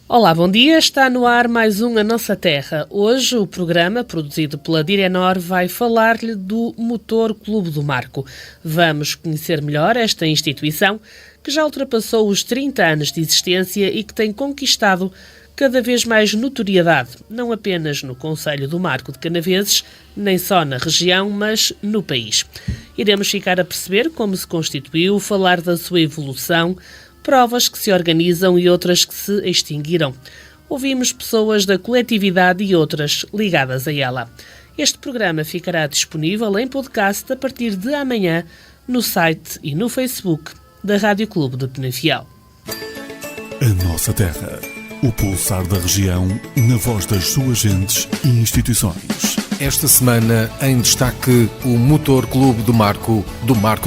Olá, bom dia. Está no ar mais um A Nossa Terra. Hoje o programa, produzido pela Direnor, vai falar-lhe do Motor Clube do Marco. Vamos conhecer melhor esta instituição que já ultrapassou os 30 anos de existência e que tem conquistado cada vez mais notoriedade, não apenas no concelho do Marco de Canaveses, nem só na região, mas no país. Iremos ficar a perceber como se constituiu, falar da sua evolução, provas que se organizam e outras que se extinguiram. Ouvimos pessoas da coletividade e outras ligadas a ela. Este programa ficará disponível em podcast a partir de amanhã no site e no Facebook da Rádio Clube de Penafiel. A Nossa Terra, o pulsar da região na voz das suas gentes e instituições. Esta semana, em destaque, o Motor Clube do Marco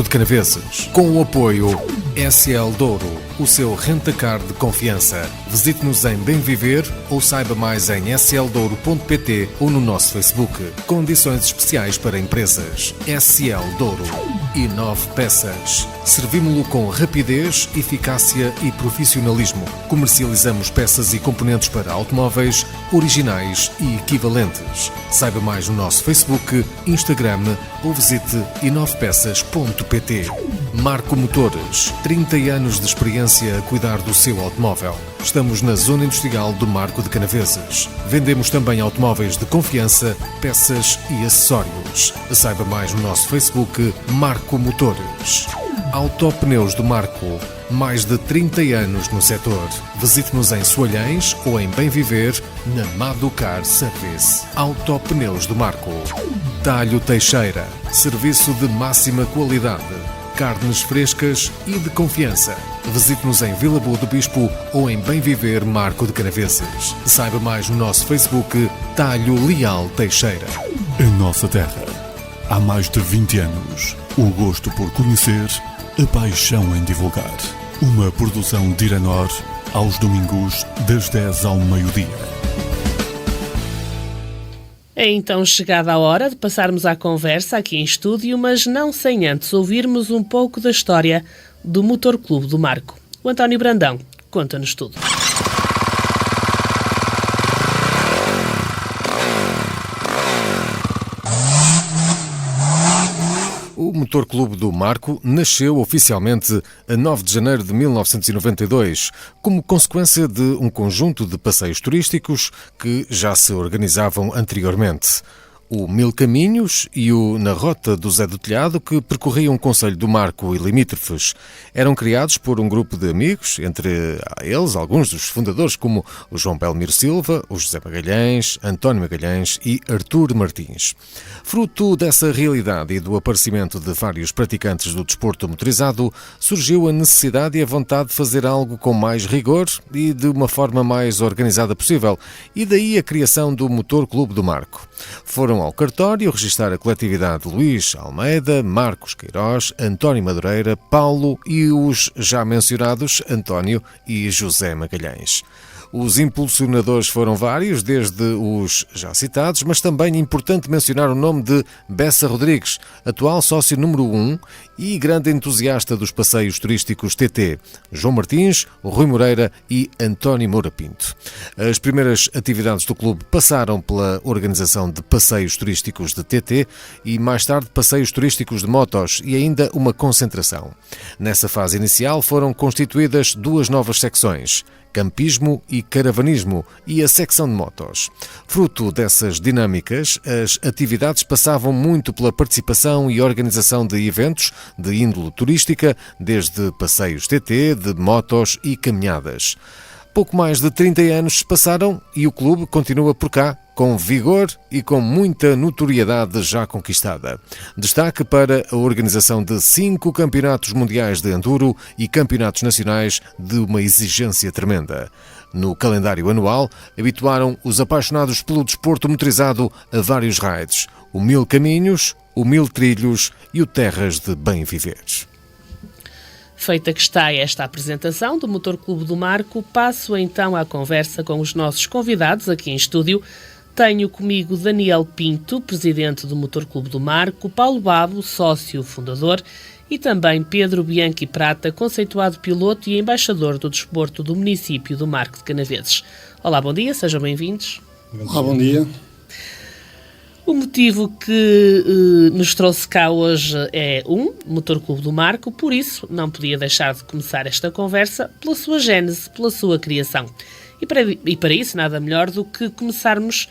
de Canaveses. Com o apoio SL Douro, o seu rentacar de confiança. Visite-nos em Bem Viver ou saiba mais em sldouro.pt ou no nosso Facebook. Condições especiais para empresas. SL Douro. E 9 peças. Servimos-lo com rapidez, eficácia e profissionalismo. Comercializamos peças e componentes para automóveis, originais e equivalentes. Saiba mais no nosso Facebook, Instagram ou visite i9peças.pt. Marco Motores, 30 anos de experiência a cuidar do seu automóvel. Estamos na Zona Industrial do Marco de Canaveses. Vendemos também automóveis de confiança, peças e acessórios. Saiba mais no nosso Facebook, Marco Motores. Autopneus do Marco, mais de 30 anos no setor. Visite-nos em Soalhães ou em Bem Viver, na Maducar Service. Autopneus do Marco. Talho Teixeira, serviço de máxima qualidade. Carnes frescas e de confiança. Visite-nos em Vila Boa do Bispo ou em Bem Viver Marco de Canaveses. Saiba mais no nosso Facebook, Talho Leal Teixeira. A Nossa Terra. Há mais de 20 anos. O gosto por conhecer, a paixão em divulgar. Uma produção Direnor, aos domingos, das 10 ao meio-dia. É então chegada a hora de passarmos à conversa aqui em estúdio, mas não sem antes ouvirmos um pouco da história do Motor Clube do Marco. O António Brandão conta-nos tudo. O Motor Clube do Marco nasceu oficialmente a 9 de janeiro de 1992, como consequência de um conjunto de passeios turísticos que já se organizavam anteriormente. O Mil Caminhos e o Na Rota do Zé do Telhado, que percorriam o concelho do Marco e limítrofes, eram criados por um grupo de amigos, entre eles alguns dos fundadores como o João Belmiro Silva, o José Magalhães, António Magalhães e Artur Martins. Fruto dessa realidade e do aparecimento de vários praticantes do desporto motorizado, surgiu a necessidade e a vontade de fazer algo com mais rigor e de uma forma mais organizada possível, e daí a criação do Motor Clube do Marco. Foram ao cartório registar a coletividade Luís Almeida, Marcos Queiroz, António Madureira, Paulo e os já mencionados António e José Magalhães. Os impulsionadores foram vários, desde os já citados, mas também é importante mencionar o nome de Bessa Rodrigues, atual sócio número 1 e grande entusiasta dos passeios turísticos TT, João Martins, Rui Moreira e António Moura Pinto. As primeiras atividades do clube passaram pela organização de passeios turísticos de TT e mais tarde passeios turísticos de motos e ainda uma concentração. Nessa fase inicial foram constituídas duas novas secções, campismo e caravanismo, e a secção de motos. Fruto dessas dinâmicas, as atividades passavam muito pela participação e organização de eventos de índole turística, desde passeios TT, de motos e caminhadas. Pouco mais de 30 anos se passaram e o clube continua por cá, com vigor e com muita notoriedade já conquistada. Destaque para a organização de 5 campeonatos mundiais de enduro e campeonatos nacionais de uma exigência tremenda. No calendário anual, habituaram os apaixonados pelo desporto motorizado a vários raids, o Mil Caminhos, o Mil Trilhos e o Terras de Bem Viver. Feita que está esta apresentação do Motor Clube do Marco, passo então à conversa com os nossos convidados aqui em estúdio. Tenho comigo Daniel Pinto, presidente do Motor Clube do Marco, Paulo Babo, sócio fundador, e também Pedro Bianchi Prata, conceituado piloto e embaixador do desporto do município do Marco de Canaveses. Olá, bom dia, sejam bem-vindos. Olá, bom dia. O motivo que nos trouxe cá hoje é Motor Clube do Marco, por isso não podia deixar de começar esta conversa pela sua gênese, pela sua criação. E para isso nada melhor do que começarmos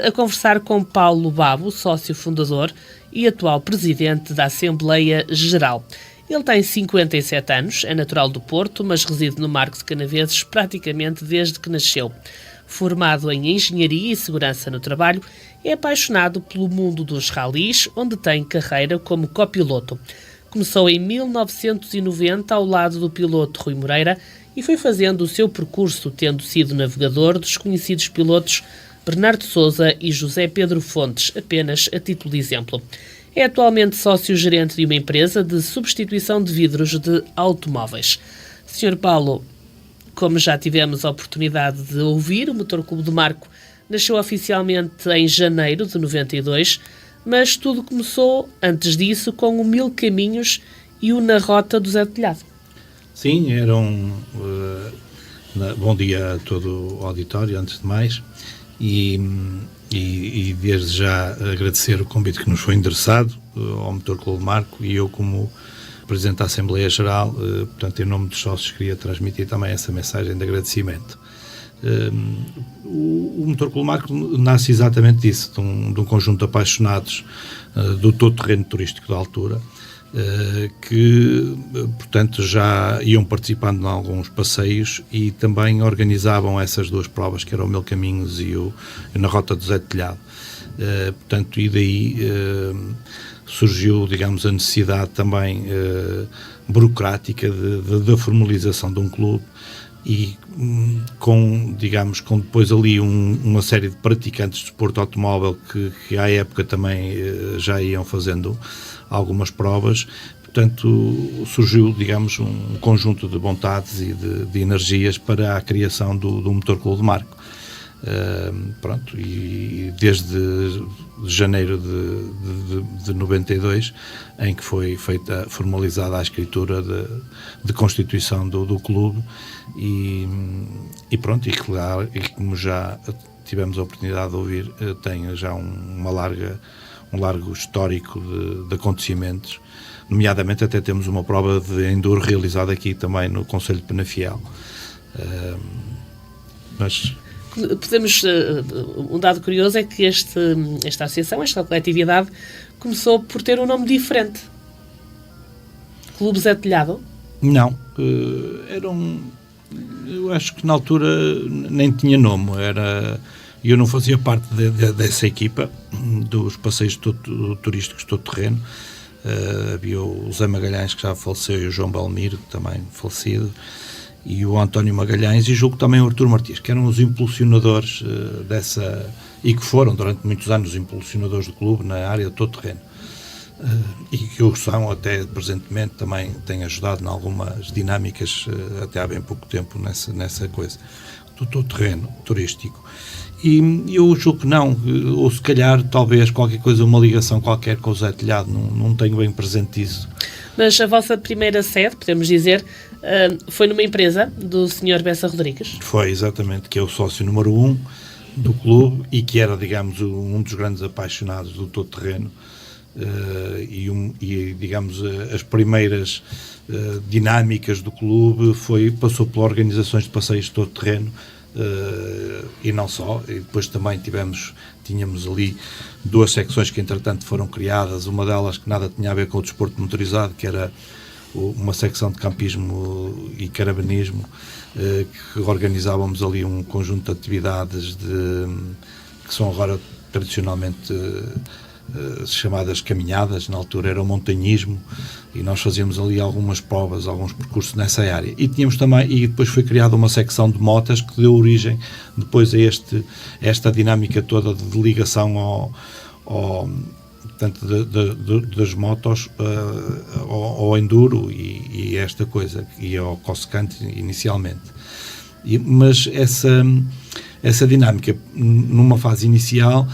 a conversar com Paulo Babo, sócio fundador e atual presidente da Assembleia Geral. Ele tem 57 anos, é natural do Porto, mas reside no Marco de Canaveses praticamente desde que nasceu. Formado em Engenharia e Segurança no Trabalho, é apaixonado pelo mundo dos ralis, onde tem carreira como copiloto. Começou em 1990 ao lado do piloto Rui Moreira e foi fazendo o seu percurso, tendo sido navegador dos conhecidos pilotos Bernardo Sousa e José Pedro Fontes, apenas a título de exemplo. É atualmente sócio-gerente de uma empresa de substituição de vidros de automóveis. Sr. Paulo, como já tivemos a oportunidade de ouvir, o Motor Clube do Marco nasceu oficialmente em janeiro de 92, mas tudo começou, antes disso, com o Mil Caminhos e o Na Rota do Zé Telhado. Sim, bom dia a todo o auditório, antes de mais, e desde já agradecer o convite que nos foi endereçado ao Motor Clube do Marco, e eu, como Presidente da Assembleia Geral, portanto, em nome dos sócios, queria transmitir também essa mensagem de agradecimento. O Motor Clube do Marco nasce exatamente disso, de um conjunto de apaixonados do todo-terreno turístico da altura, que, portanto, já iam participando em alguns passeios e também organizavam essas duas provas, que eram o Mil Caminhos e Na Rota do Zé Telhado. Portanto, e daí surgiu, digamos, a necessidade também burocrática da formalização de um clube, e com depois ali uma série de praticantes de desporto automóvel que à época também já iam fazendo algumas provas. Portanto, surgiu, digamos, um conjunto de vontades e de energias para a criação do Motor Clube do Marco. E desde janeiro de 92, em que foi formalizada a escritura de constituição do clube, e como já tivemos a oportunidade de ouvir, tem já um largo histórico de acontecimentos, nomeadamente até temos uma prova de enduro realizada aqui também no Concelho de Penafiel. Podemos, um dado curioso é que esta associação, esta coletividade, começou por ter um nome diferente. Clube Zé Telhado? Não, eu acho que na altura nem tinha nome, eu não fazia parte dessa equipa dos passeios turísticos todo-terreno. Havia o Zé Magalhães, que já faleceu, e o João Belmiro, também falecido, e o António Magalhães, e julgo também o Artur Martins, que eram os impulsionadores e que foram durante muitos anos os impulsionadores do clube na área de todo-terreno, e que o são até presentemente, também têm ajudado em algumas dinâmicas até há bem pouco tempo nessa coisa do todo-terreno turístico. E eu julgo que não, ou se calhar talvez qualquer coisa, uma ligação qualquer com o Zé Telhado, não tenho bem presente isso. Mas a vossa primeira sede, podemos dizer, foi numa empresa do Sr. Bessa Rodrigues? Foi, exatamente, que é o sócio número 1 do clube e que era, digamos, um dos grandes apaixonados do todo-terreno, e digamos, as primeiras dinâmicas do clube passou por organizações de passeios de todo-terreno, e não só, e depois também tínhamos ali duas secções que entretanto foram criadas, uma delas que nada tinha a ver com o desporto motorizado, que era uma secção de campismo e caravanismo, que organizávamos ali um conjunto de atividades que são agora tradicionalmente chamadas caminhadas. Na altura era o montanhismo, e nós fazíamos ali algumas provas, alguns percursos nessa área, e tínhamos também, e depois foi criada uma secção de motas que deu origem depois a esta dinâmica toda de ligação portanto, das motos ao enduro e esta coisa, e ao cross country inicialmente. Mas essa dinâmica, numa fase inicial,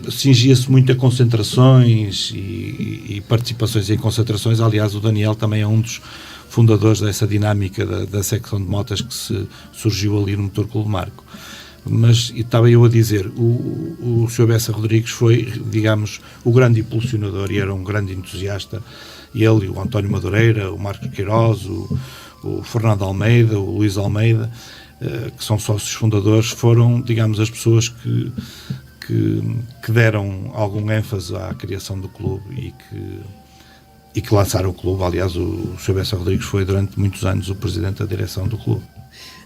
cingia-se muito a concentrações e participações em concentrações. Aliás, o Daniel também é um dos fundadores dessa dinâmica da secção de motas que surgiu ali no Motor Clube Marco. Mas estava eu a dizer, o Sr. Bessa Rodrigues foi, digamos, o grande impulsionador e era um grande entusiasta. Ele, o António Madureira, o Marcos Queiroz, o Fernando Almeida, o Luís Almeida, que são sócios fundadores, foram, digamos, as pessoas que deram algum ênfase à criação do clube e que lançaram o clube. Aliás, o Sr. Bessa Rodrigues foi durante muitos anos o presidente da direção do clube.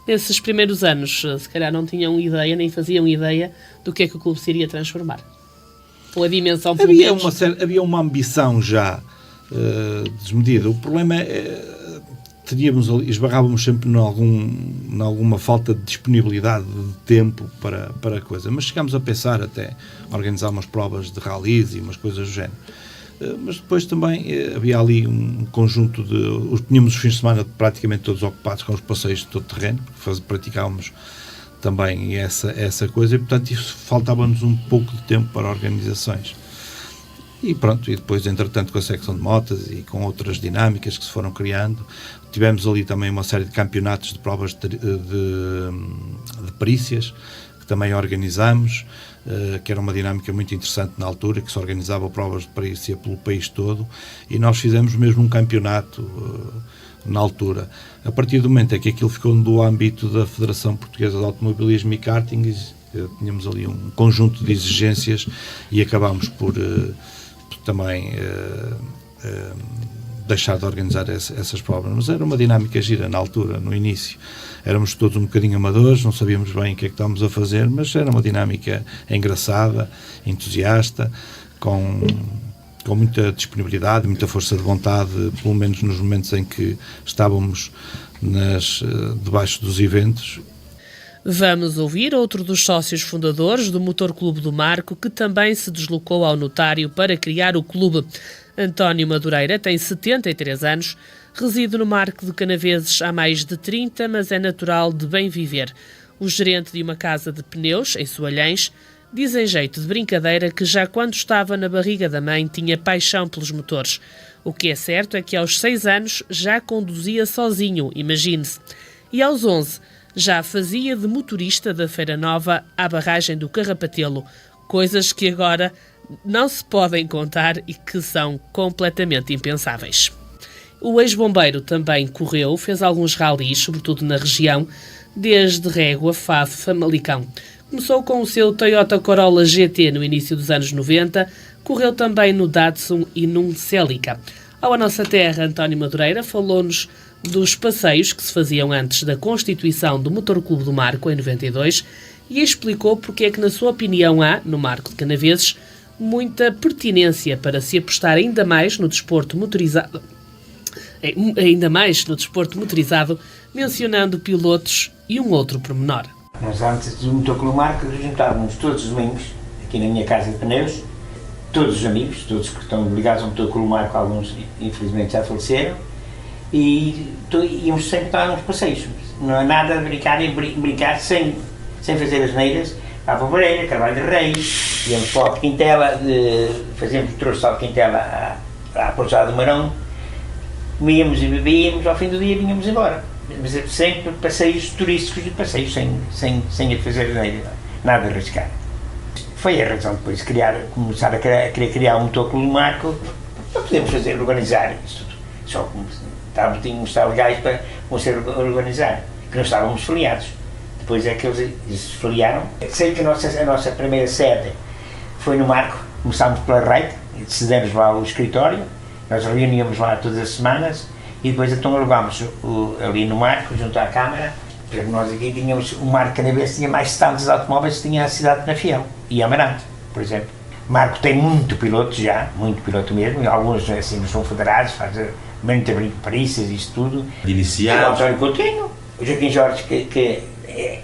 Nesses primeiros anos, se calhar não tinham ideia, nem faziam ideia do que é que o clube se iria transformar. Ou a dimensão, pelo menos. Havia uma ambição já desmedida. O problema esbarrávamos sempre em alguma falta de disponibilidade de tempo para a coisa. Mas chegámos a pensar até organizar umas provas de rallies e umas coisas do género. Mas depois também havia ali um conjunto tínhamos os fins de semana praticamente todos ocupados com os passeios de todo terreno, porque praticávamos também essa coisa, e portanto faltava-nos um pouco de tempo para organizações. E pronto, e depois entretanto com a secção de motas e com outras dinâmicas que se foram criando, tivemos ali também uma série de campeonatos de provas de perícias, que também organizámos, que era uma dinâmica muito interessante na altura, que se organizava provas de perícia pelo país todo, e nós fizemos mesmo um campeonato na altura. A partir do momento em que aquilo ficou no âmbito da Federação Portuguesa de Automobilismo e Karting, tínhamos ali um conjunto de exigências e acabámos por também deixar de organizar essas provas. Mas era uma dinâmica gira na altura, no início. Éramos todos um bocadinho amadores, não sabíamos bem o que é que estávamos a fazer, mas era uma dinâmica engraçada, entusiasta, com muita disponibilidade, muita força de vontade, pelo menos nos momentos em que estávamos debaixo dos eventos. Vamos ouvir outro dos sócios fundadores do Motor Clube do Marco, que também se deslocou ao notário para criar o clube. António Madureira tem 73 anos, reside no Marco de Canaveses há mais de 30, mas é natural de bem viver. O gerente de uma casa de pneus, em Soalhães, diz em jeito de brincadeira que já quando estava na barriga da mãe tinha paixão pelos motores. O que é certo é que aos 6 anos já conduzia sozinho, imagine-se. E aos 11 já fazia de motorista da Feira Nova à barragem do Carrapatelo, coisas que agora não se podem contar e que são completamente impensáveis. O ex-bombeiro também correu, fez alguns rallies, sobretudo na região, desde Régua, Fado, Famalicão. Começou com o seu Toyota Corolla GT no início dos anos 90, correu também no Datsun e num Celica. Ao A Nossa Terra, António Madureira falou-nos dos passeios que se faziam antes da constituição do Motor Clube do Marco, em 92, e explicou porque é que, na sua opinião, há, no Marco de Canaveses, muita pertinência para se apostar ainda mais no desporto motorizado, mencionando pilotos e um outro pormenor. Nós antes do Motor Clube do Marco juntávamos todos os domingos, aqui na minha casa de pneus, todos os amigos, todos que estão ligados ao Motor Clube do Marco, alguns infelizmente já faleceram, e íamos sempre estar nos passeios. Não é nada de brincar sem fazer as neiras. Para a Palmareira, Carvalho de Reis, íamos para o Quintela, fazíamos o troço ao Quintela à Pousada do Marão, comíamos e bebíamos, ao fim do dia vinhamos embora. Mas sempre passeios turísticos e passeios sem fazer nada, nada de arriscar. Foi a razão depois de começar a querer criar um Motor Clube do Marco, para podermos organizar isto tudo. Só que tínhamos de estar legais para começar a organizar, que não estávamos filiados. Depois é que eles se filiaram. Sei que a nossa primeira sede foi no Marco, começámos pela Reite, cedemos lá o escritório, nós reuníamos lá todas as semanas e depois então alugámos ali no Marco, junto à Câmara. Por exemplo, nós aqui tínhamos, o Marco Canaveses tinha mais stands de automóveis que tinha a cidade de Penafiel e Amarante, por exemplo. O Marco tem muito piloto já, muito piloto mesmo, e alguns assim não são federados, fazem muita perícias e isso tudo. Iniciados. O António Coutinho, o Joaquim Jorge, que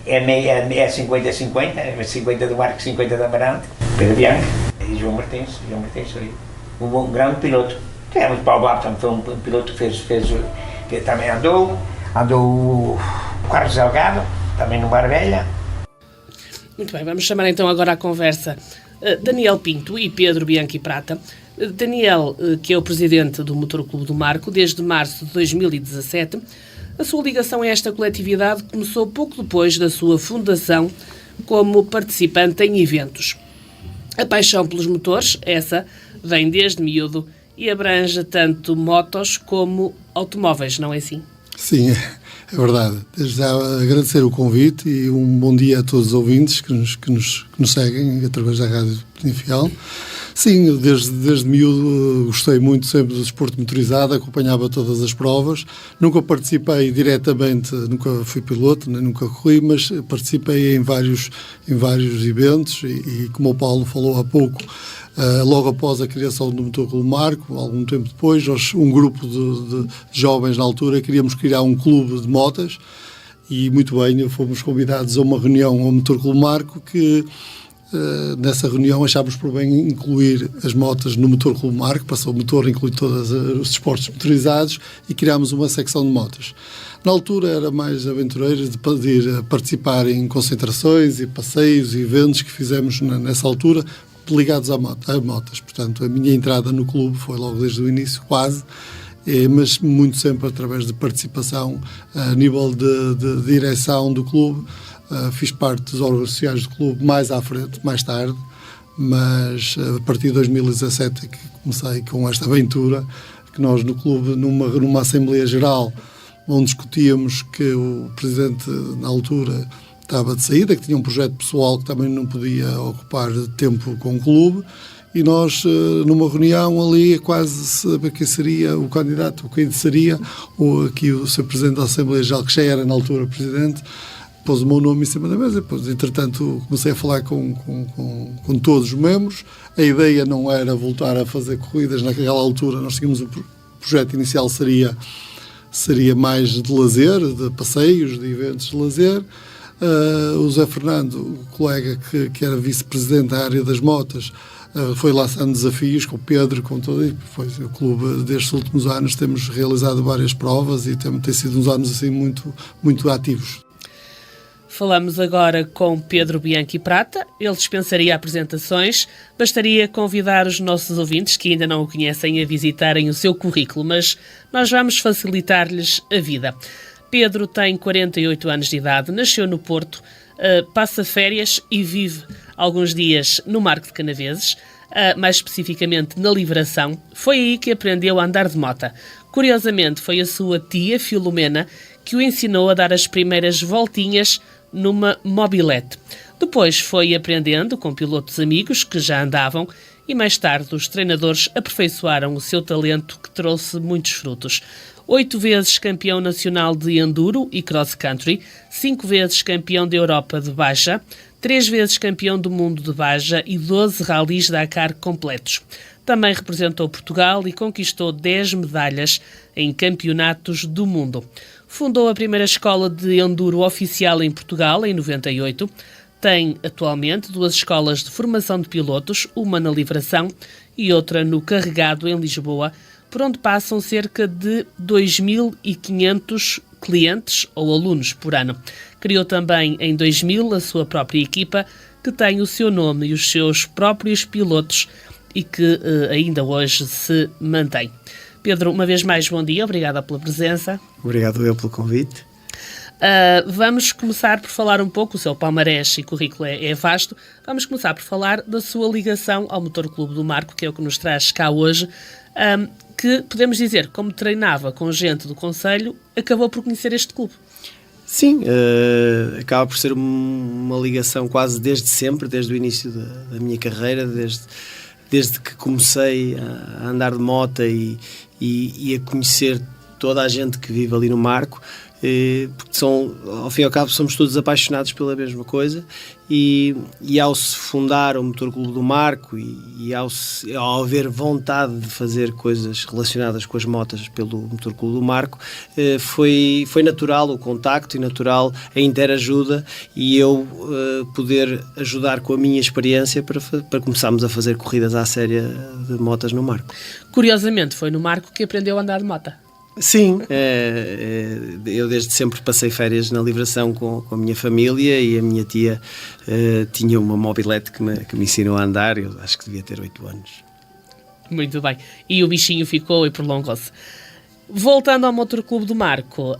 é 50-50, 50 do Marco, 50 da Amarante, Pedro Bianca e João Martins foi um grande piloto. Tivemos Paulo Bapton, foi um piloto que também andou o Carlos Delgado, também no Marbella. Muito bem, vamos chamar então agora à conversa Daniel Pinto e Pedro Bianchi Prata. Daniel, que é o presidente do Motor Clube do Marco desde março de 2017, a sua ligação a esta coletividade começou pouco depois da sua fundação como participante em eventos. A paixão pelos motores, essa, vem desde miúdo e abrange tanto motos como automóveis, não é assim? Sim, é verdade. Desde já agradecer o convite e um bom dia a todos os ouvintes que nos seguem através da Rádio Peninfiel. Sim, desde miúdo gostei muito sempre do desporto motorizado, acompanhava todas as provas. Nunca participei diretamente, nunca fui piloto, nem nunca corri, mas participei em vários eventos e como o Paulo falou há pouco, logo após a criação do Motor Clube Marco, algum tempo depois, um grupo de jovens na altura queríamos criar um clube de motas e muito bem, fomos convidados a uma reunião ao Motor Clube Marco que nessa reunião achámos por bem incluir as motas no Motor Clube Marco, passou o motor, inclui todos os desportos motorizados e criámos uma secção de motas. Na altura era mais aventureiro de ir participar em concentrações e passeios e eventos que fizemos nessa altura ligados a motas. Portanto, a minha entrada no clube foi logo desde o início, quase, mas muito sempre através de participação a nível de direção do clube. Fiz parte dos órgãos sociais do clube mais à frente, mais tarde, mas a partir de 2017 é que comecei com esta aventura, que nós no clube, numa Assembleia Geral, onde discutíamos que o presidente, na altura, estava de saída, que tinha um projeto pessoal que também não podia ocupar tempo com o clube, e nós, numa reunião ali, quase saber quem seria o candidato, ou quem seria, ou aqui o seu presidente da Assembleia Geral, que já era na altura presidente, pôs o meu nome em cima da mesa. Depois, entretanto, comecei a falar com todos os membros. A ideia não era voltar a fazer corridas naquela altura. Nós tínhamos o projeto inicial seria mais de lazer, de passeios, de eventos de lazer. O Zé Fernando, o colega que era vice-presidente da área das motas, foi lançando desafios com o Pedro, com todo, e depois o clube, destes últimos anos, temos realizado várias provas e tem sido uns anos assim muito, muito ativos. Falamos agora com Pedro Bianchi Prata. Ele dispensaria apresentações. Bastaria convidar os nossos ouvintes que ainda não o conhecem a visitarem o seu currículo, mas nós vamos facilitar-lhes a vida. Pedro tem 48 anos de idade, nasceu no Porto, passa férias e vive alguns dias no Marco de Canaveses, mais especificamente na Liberação. Foi aí que aprendeu a andar de mota. Curiosamente, foi a sua tia, Filomena, que o ensinou a dar as primeiras voltinhas numa mobilete. Depois foi aprendendo com pilotos amigos que já andavam e mais tarde os treinadores aperfeiçoaram o seu talento que trouxe muitos frutos. 8 vezes campeão nacional de enduro e cross-country, 5 vezes campeão da Europa de Baja, 3 vezes campeão do mundo de Baja e 12 ralis Dakar completos. Também representou Portugal e conquistou 10 medalhas em campeonatos do mundo. Fundou a primeira escola de enduro oficial em Portugal em 98. Tem atualmente 2 escolas de formação de pilotos, uma na Liberação e outra no Carregado, em Lisboa, por onde passam cerca de 2.500 clientes ou alunos por ano. Criou também em 2000 a sua própria equipa, que tem o seu nome e os seus próprios pilotos e que ainda hoje se mantém. Pedro, uma vez mais, bom dia, obrigada pela presença. Obrigado eu pelo convite. Vamos começar por falar um pouco, o seu palmarés e currículo é vasto, vamos começar por falar da sua ligação ao Motor Clube do Marco, que é o que nos traz cá hoje, que podemos dizer, como treinava com gente do Conselho, acabou por conhecer este clube. Sim, acaba por ser uma ligação quase desde sempre, desde o início da minha carreira, desde que comecei a andar de moto e a conhecer toda a gente que vive ali no Marco, porque ao fim e ao cabo somos todos apaixonados pela mesma coisa e ao se fundar o Motor Clube do Marco e ao haver vontade de fazer coisas relacionadas com as motas pelo Motor Clube do Marco, foi natural o contacto e natural a interajuda e eu poder ajudar com a minha experiência para começarmos a fazer corridas à séria de motas no Marco. Curiosamente foi no Marco que aprendeu a andar de moto. Sim, eu desde sempre passei férias na Livração com a minha família, e a minha tia tinha uma mobilete que me ensinou a andar. Eu acho que devia ter 8 anos. Muito bem. E o bichinho ficou e prolongou-se. Voltando ao Motor Clube do Marco,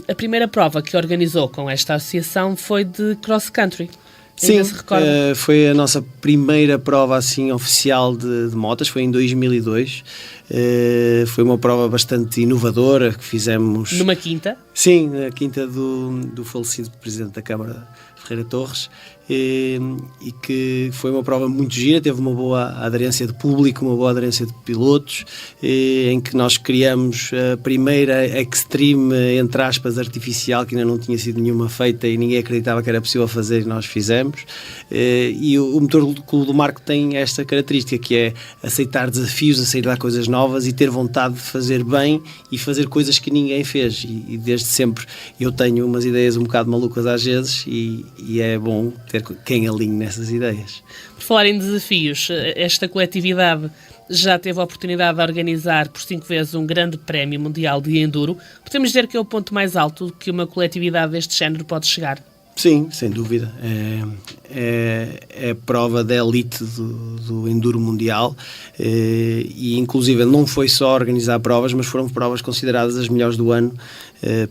a primeira prova que organizou com esta associação foi de cross country. Sim, se recorda? Foi a nossa primeira prova assim oficial de motas, foi em 2002. Foi uma prova bastante inovadora que fizemos... Numa quinta? Sim, na quinta do falecido Presidente da Câmara, Ferreira Torres, e que foi uma prova muito gira, teve uma boa aderência de público, uma boa aderência de pilotos, em que nós criamos a primeira extreme, entre aspas, artificial, que ainda não tinha sido nenhuma feita e ninguém acreditava que era possível fazer, e nós fizemos. E o Motor Clube do Marco tem esta característica, que é aceitar desafios, aceitar coisas novas e ter vontade de fazer bem e fazer coisas que ninguém fez. E desde sempre eu tenho umas ideias um bocado malucas às vezes, e é bom ter quem alinhe nessas ideias. Por falar em desafios, esta coletividade já teve a oportunidade de organizar por 5 vezes um grande prémio mundial de enduro. Podemos dizer que é o ponto mais alto que uma coletividade deste género pode chegar? Sim, sem dúvida. É prova da elite do enduro mundial, e inclusive não foi só organizar provas, mas foram provas consideradas as melhores do ano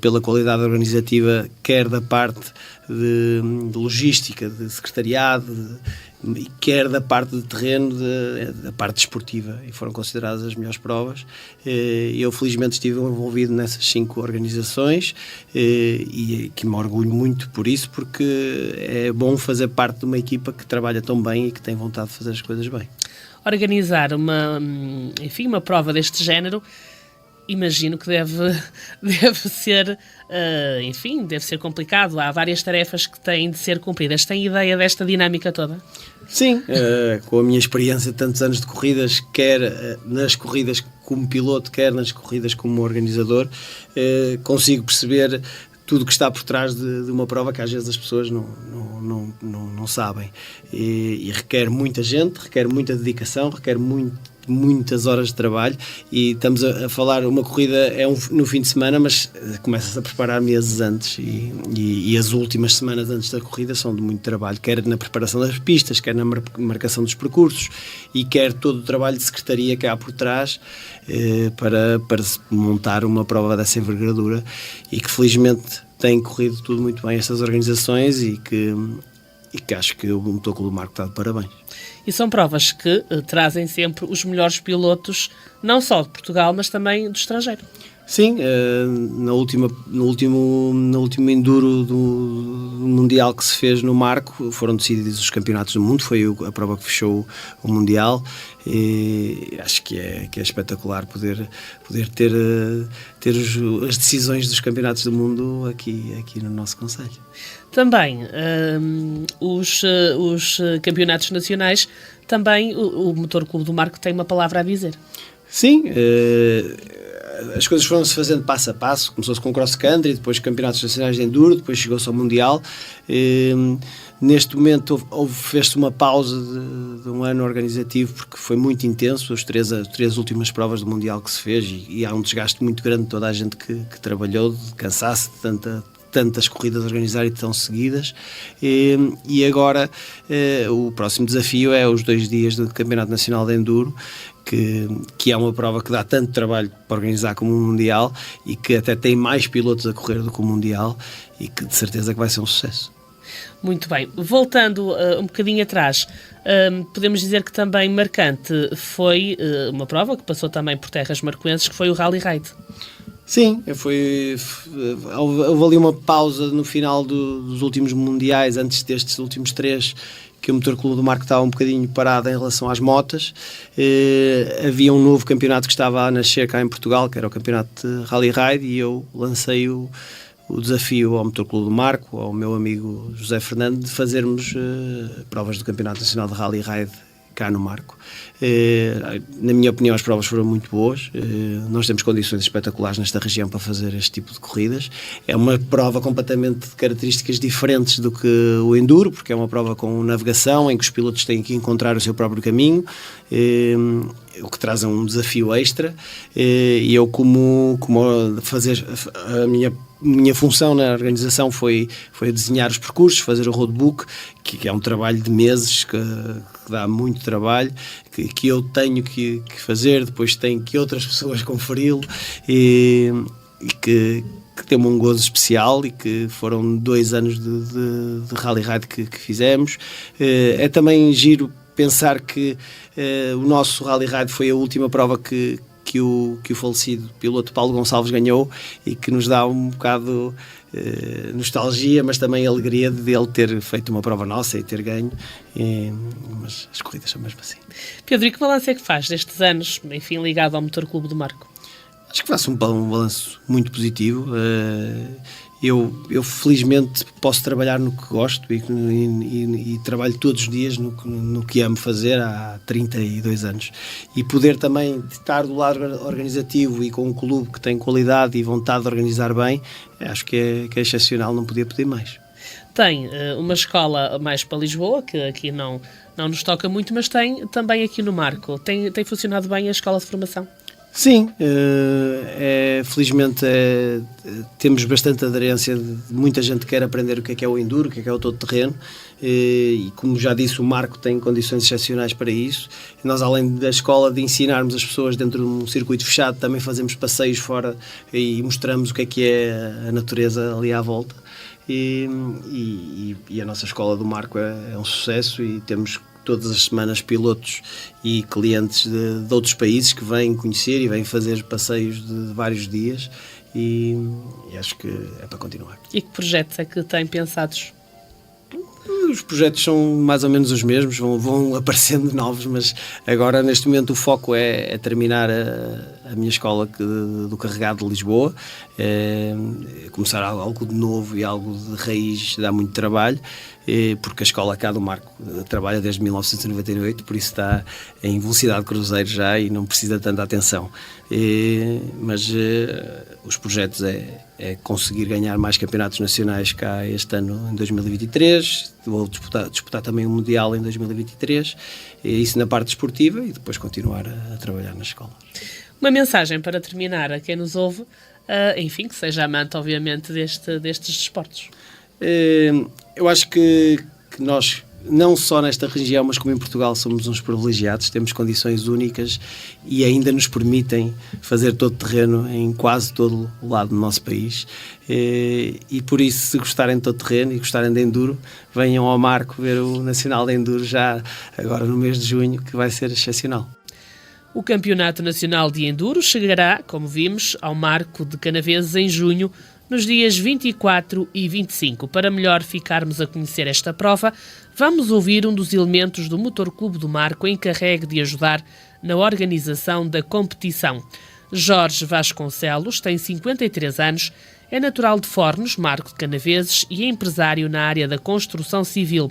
pela qualidade organizativa, quer da parte de logística, de secretariado, quer da parte de terreno, da parte desportiva, e foram consideradas as melhores provas. Eu felizmente estive envolvido nessas 5 organizações, e que me orgulho muito por isso, porque é bom fazer parte de uma equipa que trabalha tão bem e que tem vontade de fazer as coisas bem. Organizar uma prova deste género, imagino que deve ser, deve ser complicado. Há várias tarefas que têm de ser cumpridas. Tem ideia desta dinâmica toda? Sim, com a minha experiência de tantos anos de corridas, quer nas corridas como piloto, quer nas corridas como organizador, consigo perceber tudo o que está por trás de uma prova que às vezes as pessoas não sabem. E requer muita gente, requer muita dedicação, requer muitas horas de trabalho, e estamos a falar, uma corrida no fim de semana, mas começa-se a preparar meses antes, e as últimas semanas antes da corrida são de muito trabalho, quer na preparação das pistas, quer na marcação dos percursos, e quer todo o trabalho de secretaria que há por trás para se montar uma prova dessa envergadura, e que felizmente tem corrido tudo muito bem estas organizações, e que acho que o Motor Clube do Marco está de parabéns. E são provas que trazem sempre os melhores pilotos, não só de Portugal, mas também do estrangeiro. Sim, no último enduro do Mundial que se fez no Marco, foram decididos os campeonatos do mundo, foi a prova que fechou o Mundial, e acho que é espetacular poder ter as decisões dos campeonatos do mundo aqui no nosso concelho. Também os campeonatos nacionais, também o Motor Clube do Marco tem uma palavra a dizer. Sim, as coisas foram-se fazendo passo a passo. Começou-se com cross country, depois campeonatos nacionais de enduro, depois chegou-se ao Mundial. Neste momento fez-se uma pausa de um ano organizativo, porque foi muito intenso, as três últimas provas do Mundial que se fez, e há um desgaste muito grande de toda a gente que trabalhou, de cansaço de tantas corridas a organizar e tão seguidas, e agora o próximo desafio é os 2 dias do Campeonato Nacional de Enduro, que é uma prova que dá tanto trabalho para organizar como o Mundial, e que até tem mais pilotos a correr do que o Mundial, e que de certeza que vai ser um sucesso. Muito bem. Voltando um bocadinho atrás, podemos dizer que também marcante foi uma prova que passou também por terras marcoenses, que foi o Rally Ride. Sim, houve ali uma pausa no final dos últimos mundiais, antes destes últimos 3, que o Motor Clube do Marco estava um bocadinho parado em relação às motas. Havia um novo campeonato que estava a nascer cá em Portugal, que era o campeonato de Rally Ride, e eu lancei o desafio ao Motor Clube do Marco, ao meu amigo José Fernando, de fazermos provas do Campeonato Nacional de Rally Ride cá no Marco. Na minha opinião, as provas foram muito boas. Nós temos condições espetaculares nesta região para fazer este tipo de corridas. É uma prova completamente de características diferentes do que o enduro, porque é uma prova com navegação, em que os pilotos têm que encontrar o seu próprio caminho, o que traz um desafio extra, e eu como fazer a minha função na organização foi desenhar os percursos, fazer o roadbook, que é um trabalho de meses, que dá muito trabalho, que eu tenho que fazer, depois tenho que outras pessoas conferi-lo, e que tem um gozo especial, e que foram 2 anos de Rally Ride que fizemos. É também giro pensar que o nosso Rally Ride foi a última prova que o falecido piloto Paulo Gonçalves ganhou, e que nos dá um bocado nostalgia, mas também alegria de ele ter feito uma prova nossa e ter ganho. Mas as corridas são mesmo assim. Pedro, e que balanço é que faz destes anos, enfim, ligado ao Motor Clube do Marco? Acho que faço um balanço muito positivo. Eu felizmente posso trabalhar no que gosto, e trabalho todos os dias no que amo fazer há 32 anos. E poder também estar do lado organizativo e com um clube que tem qualidade e vontade de organizar bem, acho que é excepcional, não podia pedir mais. Tem uma escola mais para Lisboa, que aqui não nos toca muito, mas tem também aqui no Marco. Tem funcionado bem a escola de formação? Sim, felizmente temos bastante aderência de muita gente que quer aprender o que é o enduro, o que é o todo-terreno, e como já disse, o Marco tem condições excepcionais para isso. Nós, além da escola de ensinarmos as pessoas dentro de um circuito fechado, também fazemos passeios fora e mostramos o que é a natureza ali à volta. E a nossa escola do Marco é um sucesso, e temos todas as semanas pilotos e clientes de outros países que vêm conhecer e vêm fazer passeios de vários dias, e acho que é para continuar. E que projetos é que têm pensados? Os projetos são mais ou menos os mesmos, vão aparecendo novos, mas agora, neste momento, o foco é terminar a minha escola do Carregado de Lisboa, começar algo de novo e algo de raiz, dá muito trabalho, porque a escola cá do Marco trabalha desde 1998, por isso está em velocidade de cruzeiro já e não precisa de tanta atenção. Mas os projetos é conseguir ganhar mais campeonatos nacionais cá este ano, em 2023, vou disputar também um Mundial em 2023, isso na parte esportiva, e depois continuar a trabalhar na escola. Uma mensagem para terminar a quem nos ouve, enfim, que seja amante, obviamente, destes desportos. Eu acho que nós, não só nesta região, mas como em Portugal, somos uns privilegiados, temos condições únicas e ainda nos permitem fazer todo terreno em quase todo o lado do nosso país, e por isso, se gostarem de todo terreno e gostarem de enduro, venham ao Marco ver o Nacional de Enduro já agora no mês de junho, que vai ser excepcional. O Campeonato Nacional de Enduro chegará, como vimos, ao Marco de Canaveses em junho, nos dias 24 e 25. Para melhor ficarmos a conhecer esta prova, vamos ouvir um dos elementos do Motor Clube do Marco encarregue de ajudar na organização da competição. Jorge Vasconcelos tem 53 anos, é natural de Fornos, Marco de Canaveses, e é empresário na área da construção civil.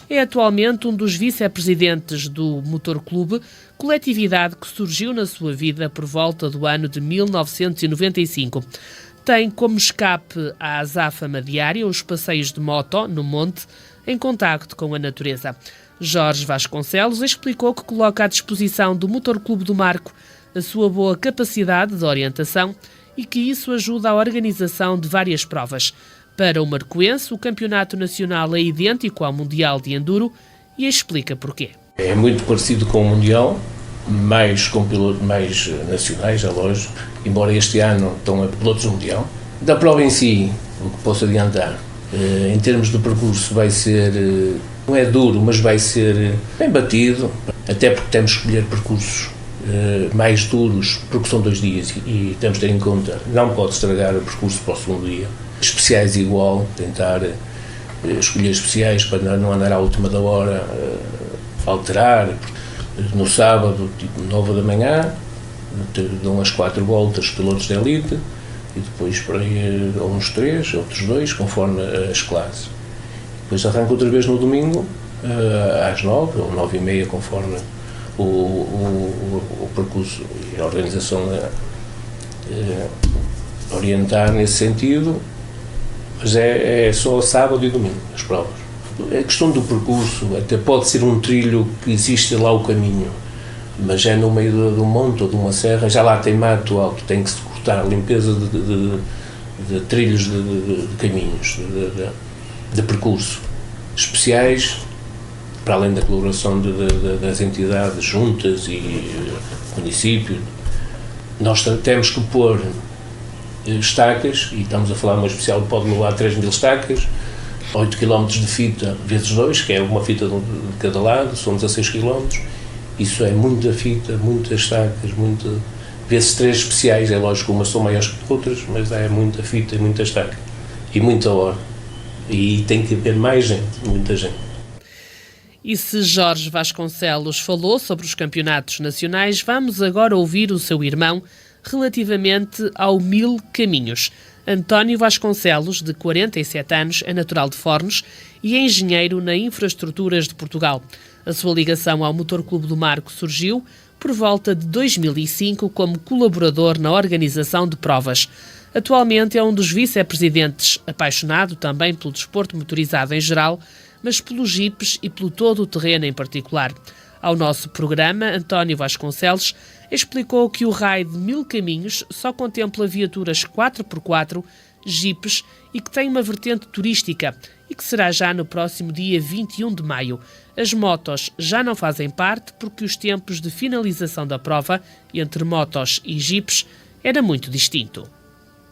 É atualmente um dos vice-presidentes do Motor Clube, coletividade que surgiu na sua vida por volta do ano de 1995. Tem como escape à azáfama diária os passeios de moto no monte, em contacto com a natureza. Jorge Vasconcelos explicou que coloca à disposição do Motor Clube do Marco a sua boa capacidade de orientação e que isso ajuda à organização de várias provas. Para o marcoense, o campeonato nacional é idêntico ao Mundial de Enduro e explica porquê. É muito parecido com o Mundial, mais com pilotos mais nacionais, é lógico, embora este ano estão a pilotos do Mundial. Da prova em si, o que posso adiantar, em termos de percurso vai ser, não é duro, mas vai ser bem batido, até porque temos que escolher percursos mais duros, porque são 2 dias e temos de ter em conta, não pode estragar o percurso para o segundo dia. Especiais igual, tentar escolher especiais para não andar à última da hora, alterar. No sábado, tipo 9 da manhã, dão as 4 voltas os pilotos de elite e depois por aí uns 3, outros 2, conforme as classes. Depois arranca outra vez no domingo, às 9 ou 9h30, conforme o percurso e a organização orientar nesse sentido, mas é só sábado e domingo as provas. A questão do percurso até pode ser um trilho que existe lá o caminho, mas é no meio de um monte ou de uma serra, já lá tem mato alto, tem que se cortar, limpeza de trilhos de caminhos, de percurso especiais, para além da colaboração das entidades juntas e município. Nós temos que pôr estacas, e estamos a falar de uma especial que pode levar 3.000 estacas, 8 km de fita vezes 2, que é uma fita de cada lado, são 16 km. Isso é muita fita, muitas estacas, vezes 3 especiais. É lógico que umas são maiores que outras, mas é muita fita e muita estaca. E muita hora. E tem que haver mais gente, muita gente. E se Jorge Vasconcelos falou sobre os campeonatos nacionais, vamos agora ouvir o seu irmão relativamente ao 1000 Caminhos. António Vasconcelos, de 47 anos, é natural de Fornos e é engenheiro na Infraestruturas de Portugal. A sua ligação ao Motor Clube do Marco surgiu por volta de 2005 como colaborador na organização de provas. Atualmente é um dos vice-presidentes, apaixonado também pelo desporto motorizado em geral, mas pelos jipes e pelo todo o terreno em particular. Ao nosso programa, António Vasconcelos explicou que o raio de 1000 Caminhos só contempla viaturas 4x4, jipes e que tem uma vertente turística e que será já no próximo dia 21 de maio. As motos já não fazem parte porque os tempos de finalização da prova entre motos e jipes era muito distinto.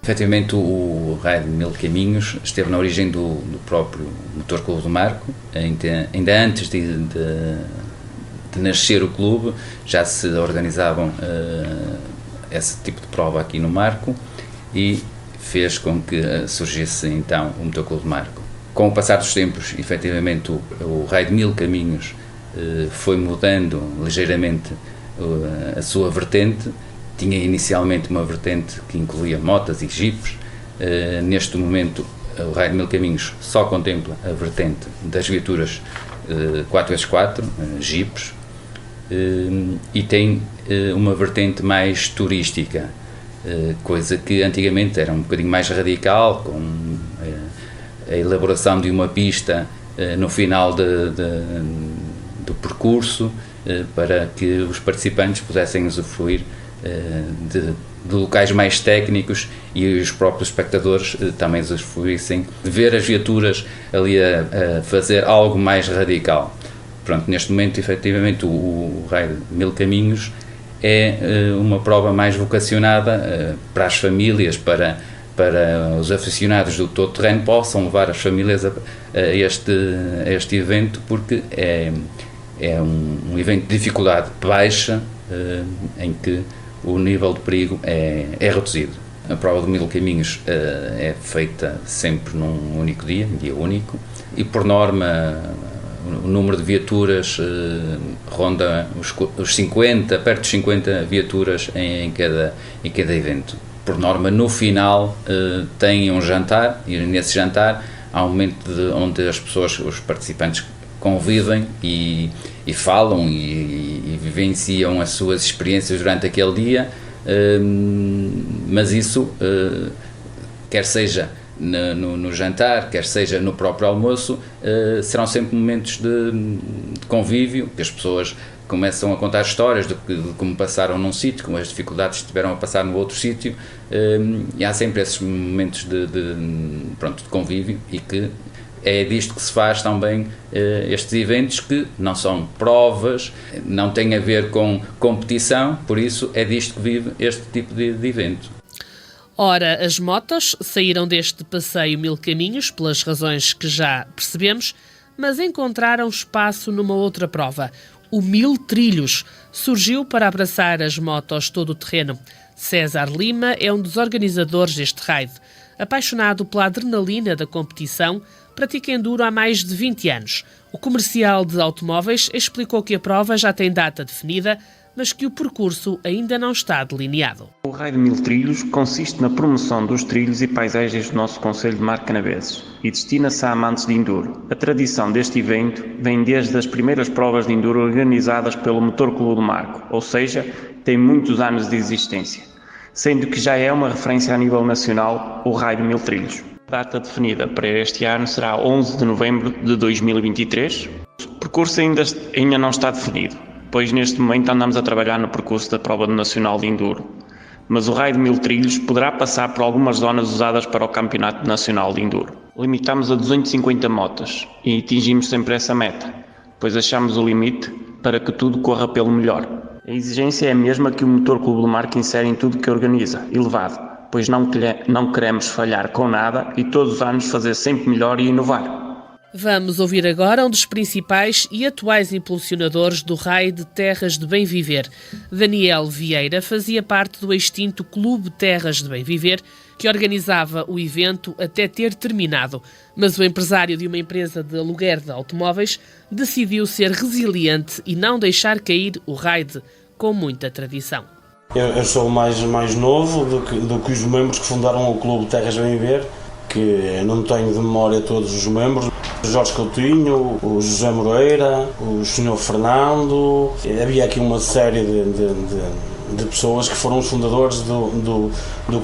Efetivamente, o raio de 1000 Caminhos esteve na origem do próprio Motor Clube do Marco. Ainda antes de nascer o clube, já se organizavam esse tipo de prova aqui no Marco e fez com que surgisse então o Motor Clube do Marco. Com o passar dos tempos, efetivamente, o raio de 1000 Caminhos foi mudando ligeiramente a sua vertente. Tinha inicialmente uma vertente que incluía motas e jipes. Neste momento, o raio de 1000 Caminhos só contempla a vertente das viaturas 4x4, jipes, e tem uma vertente mais turística, coisa que antigamente era um bocadinho mais radical, com a elaboração de uma pista no final do percurso, para que os participantes pudessem usufruir de locais mais técnicos e os próprios espectadores também usufruíssem de ver as viaturas ali a fazer algo mais radical. Pronto, neste momento, efetivamente, o raio de 1000 Caminhos é uma prova mais vocacionada para as famílias, para os aficionados do todo-terreno possam levar as famílias a este evento, porque é um evento de dificuldade baixa, em que o nível de perigo é reduzido. A prova de 1000 Caminhos é feita sempre num único dia único, e por norma o número de viaturas ronda os 50, perto de 50 viaturas em cada evento. Por norma, no final tem um jantar, e nesse jantar há um momento onde as pessoas, os participantes, convivem e falam e vivenciam as suas experiências durante aquele dia, mas isso, quer seja no jantar, quer seja no próprio almoço, serão sempre momentos de convívio, que as pessoas começam a contar histórias de como passaram num sítio, como as dificuldades que tiveram a passar no outro sítio, e há sempre esses momentos de convívio, e que é disto que se faz também estes eventos, que não são provas, não têm a ver com competição, por isso é disto que vive este tipo de evento. Ora, as motos saíram deste passeio 1000 Caminhos pelas razões que já percebemos, mas encontraram espaço numa outra prova. O 1000 Trilhos surgiu para abraçar as motos todo o terreno. César Lima é um dos organizadores deste raid. Apaixonado pela adrenalina da competição, pratica enduro há mais de 20 anos. O comercial de automóveis explicou que a prova já tem data definida, mas que o percurso ainda não está delineado. O raid de 1000 Trilhos consiste na promoção dos trilhos e paisagens do nosso concelho de Marco Canaveses e destina-se a amantes de enduro. A tradição deste evento vem desde as primeiras provas de enduro organizadas pelo Motor Clube do Marco, ou seja, tem muitos anos de existência, sendo que já é uma referência a nível nacional o raid de 1000 Trilhos. A data definida para este ano será 11 de novembro de 2023. O percurso ainda não está definido, pois neste momento andamos a trabalhar no percurso da prova do Nacional de Enduro. Mas o raio de 1000 trilhos poderá passar por algumas zonas usadas para o Campeonato Nacional de Enduro. Limitamos a 250 motas e atingimos sempre essa meta, pois achamos o limite para que tudo corra pelo melhor. A exigência é a mesma que o Motor Clube do Marco insere em tudo que organiza, elevado, pois não queremos falhar com nada e todos os anos fazer sempre melhor e inovar. Vamos ouvir agora um dos principais e atuais impulsionadores do Raio de Terras de Bem Viver. Daniel Vieira fazia parte do extinto Clube Terras de Bem Viver, que organizava o evento até ter terminado. Mas o empresário de uma empresa de aluguer de automóveis decidiu ser resiliente e não deixar cair o raid com muita tradição. Eu sou mais novo do que os membros que fundaram o Clube Terras de Bem Viver, que não tenho de memória todos os membros. O Jorge Coutinho, o José Moreira, o Sr. Fernando. Havia aqui uma série de pessoas que foram os fundadores do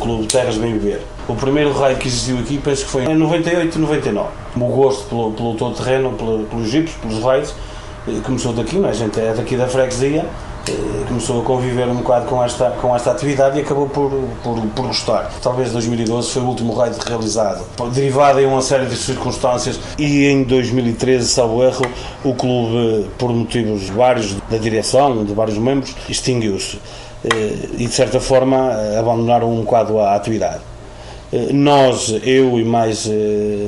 Clube Terras de Bem Viver. O primeiro raio que existiu aqui penso que foi em 98 e 99. O gosto pelo todo-terreno, pelos jipes, pelos raios, começou daqui, a gente é daqui da freguesia. Começou a conviver um bocado com esta atividade e acabou por gostar. Talvez 2012 foi o último raid realizado, derivado em uma série de circunstâncias, e em 2013, salvo erro, o clube, por motivos vários da direção, de vários membros, extinguiu-se e de certa forma abandonaram um bocado a atividade. Nós, eu e mais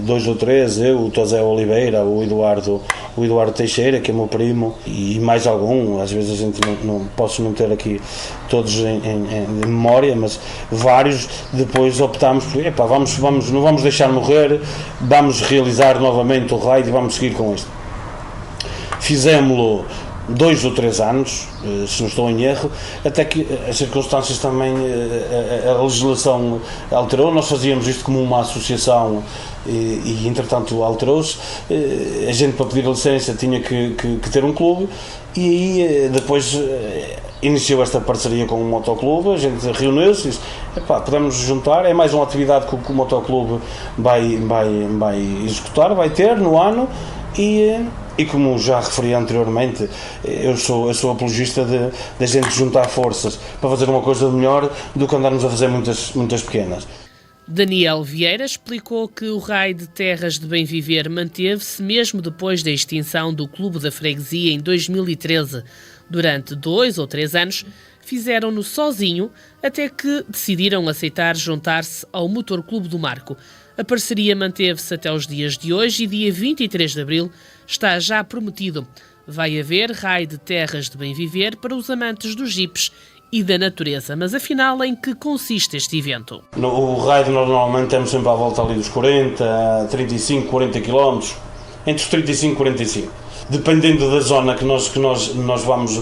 2 ou 3, o Tosé Oliveira, o Eduardo Teixeira, que é meu primo, e mais algum, às vezes a gente não posso não ter aqui todos em memória, mas vários, depois optámos por, não vamos deixar morrer, vamos realizar novamente o raid e vamos seguir com isto. Fizemos-lo 2 ou 3 anos, se não estou em erro, até que as circunstâncias também, a legislação alterou. Nós fazíamos isto como uma associação e entretanto alterou-se. A gente, para pedir a licença, tinha que ter um clube, e aí depois iniciou esta parceria com o motoclube. A gente reuniu-se e disse, podemos nos juntar, é mais uma atividade que o motoclube vai executar, vai ter no ano. E como já referi anteriormente, eu sou apologista de a gente juntar forças para fazer uma coisa melhor do que andarmos a fazer muitas pequenas. Daniel Vieira explicou que o raio de Terras de Bem Viver manteve-se mesmo depois da extinção do Clube da Freguesia em 2013. Durante 2 ou 3 anos fizeram-no sozinho, até que decidiram aceitar juntar-se ao Motor Clube do Marco. A parceria manteve-se até os dias de hoje e dia 23 de abril está já prometido. Vai haver raio de Terras de Bem Viver para os amantes dos jipes e da natureza. Mas afinal, em que consiste este evento? O raio normalmente temos sempre à volta ali dos 40, 35, 40 km, entre os 35 e 45. Dependendo da zona que nós vamos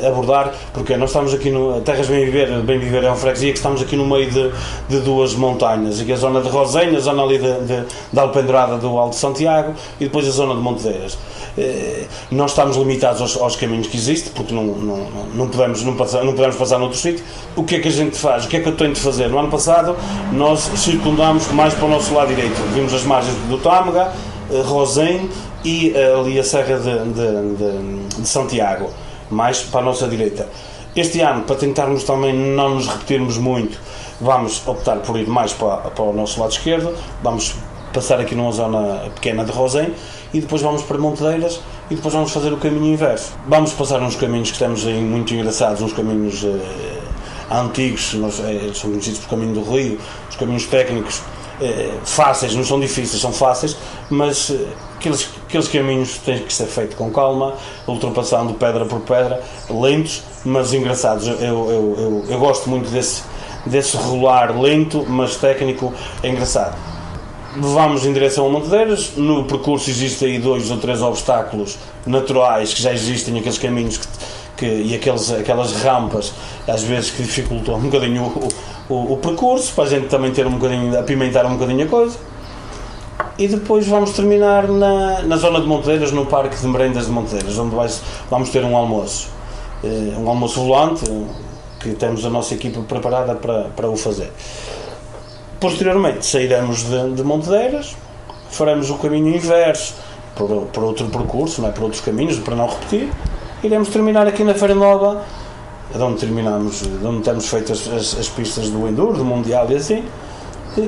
abordar, porque nós estamos aqui no Terras Bem Viver é uma freguesia que estamos aqui no meio de 2 montanhas, aqui a zona de Rosenha, a zona ali da Alpendurada do Alto de Santiago, e depois a zona de Montedeiras. Nós estamos limitados aos caminhos que existem, porque não podemos passar noutro sítio. O que é que a gente faz? O que é que eu tenho de fazer? No ano passado nós circundamos mais para o nosso lado direito, vimos as margens do Tâmega, Rosenha e ali a Serra de Santiago, mais para a nossa direita. Este ano, para tentarmos também não nos repetirmos muito, vamos optar por ir mais para o nosso lado esquerdo, vamos passar aqui numa zona pequena de Rosenha e depois vamos para Montedeiras e depois vamos fazer o caminho inverso. Vamos passar uns caminhos que temos aí muito engraçados, uns caminhos antigos, são conhecidos por caminho do Rio, os caminhos técnicos, fáceis, não são difíceis, são fáceis, mas aqueles caminhos têm que ser feitos com calma, ultrapassando pedra por pedra, lentos, mas engraçados. Eu gosto muito desse rolar lento, mas técnico, é engraçado. Vamos em direção a Montedeiras. No percurso existem aí 2 ou 3 obstáculos naturais que já existem, aqueles caminhos e aquelas rampas, às vezes, que dificultam um bocadinho o percurso, para a gente também ter apimentar um bocadinho a coisa. E depois vamos terminar na zona de Montedeiras, no Parque de Merendas de Montedeiras, onde vamos ter um almoço volante, que temos a nossa equipa preparada para o fazer. Posteriormente sairemos de Montedeiras, faremos o caminho inverso, por outro percurso, por outros caminhos, para não repetir, iremos terminar aqui na Feira Nova, de onde temos feito as pistas do Enduro, do Mundial e assim,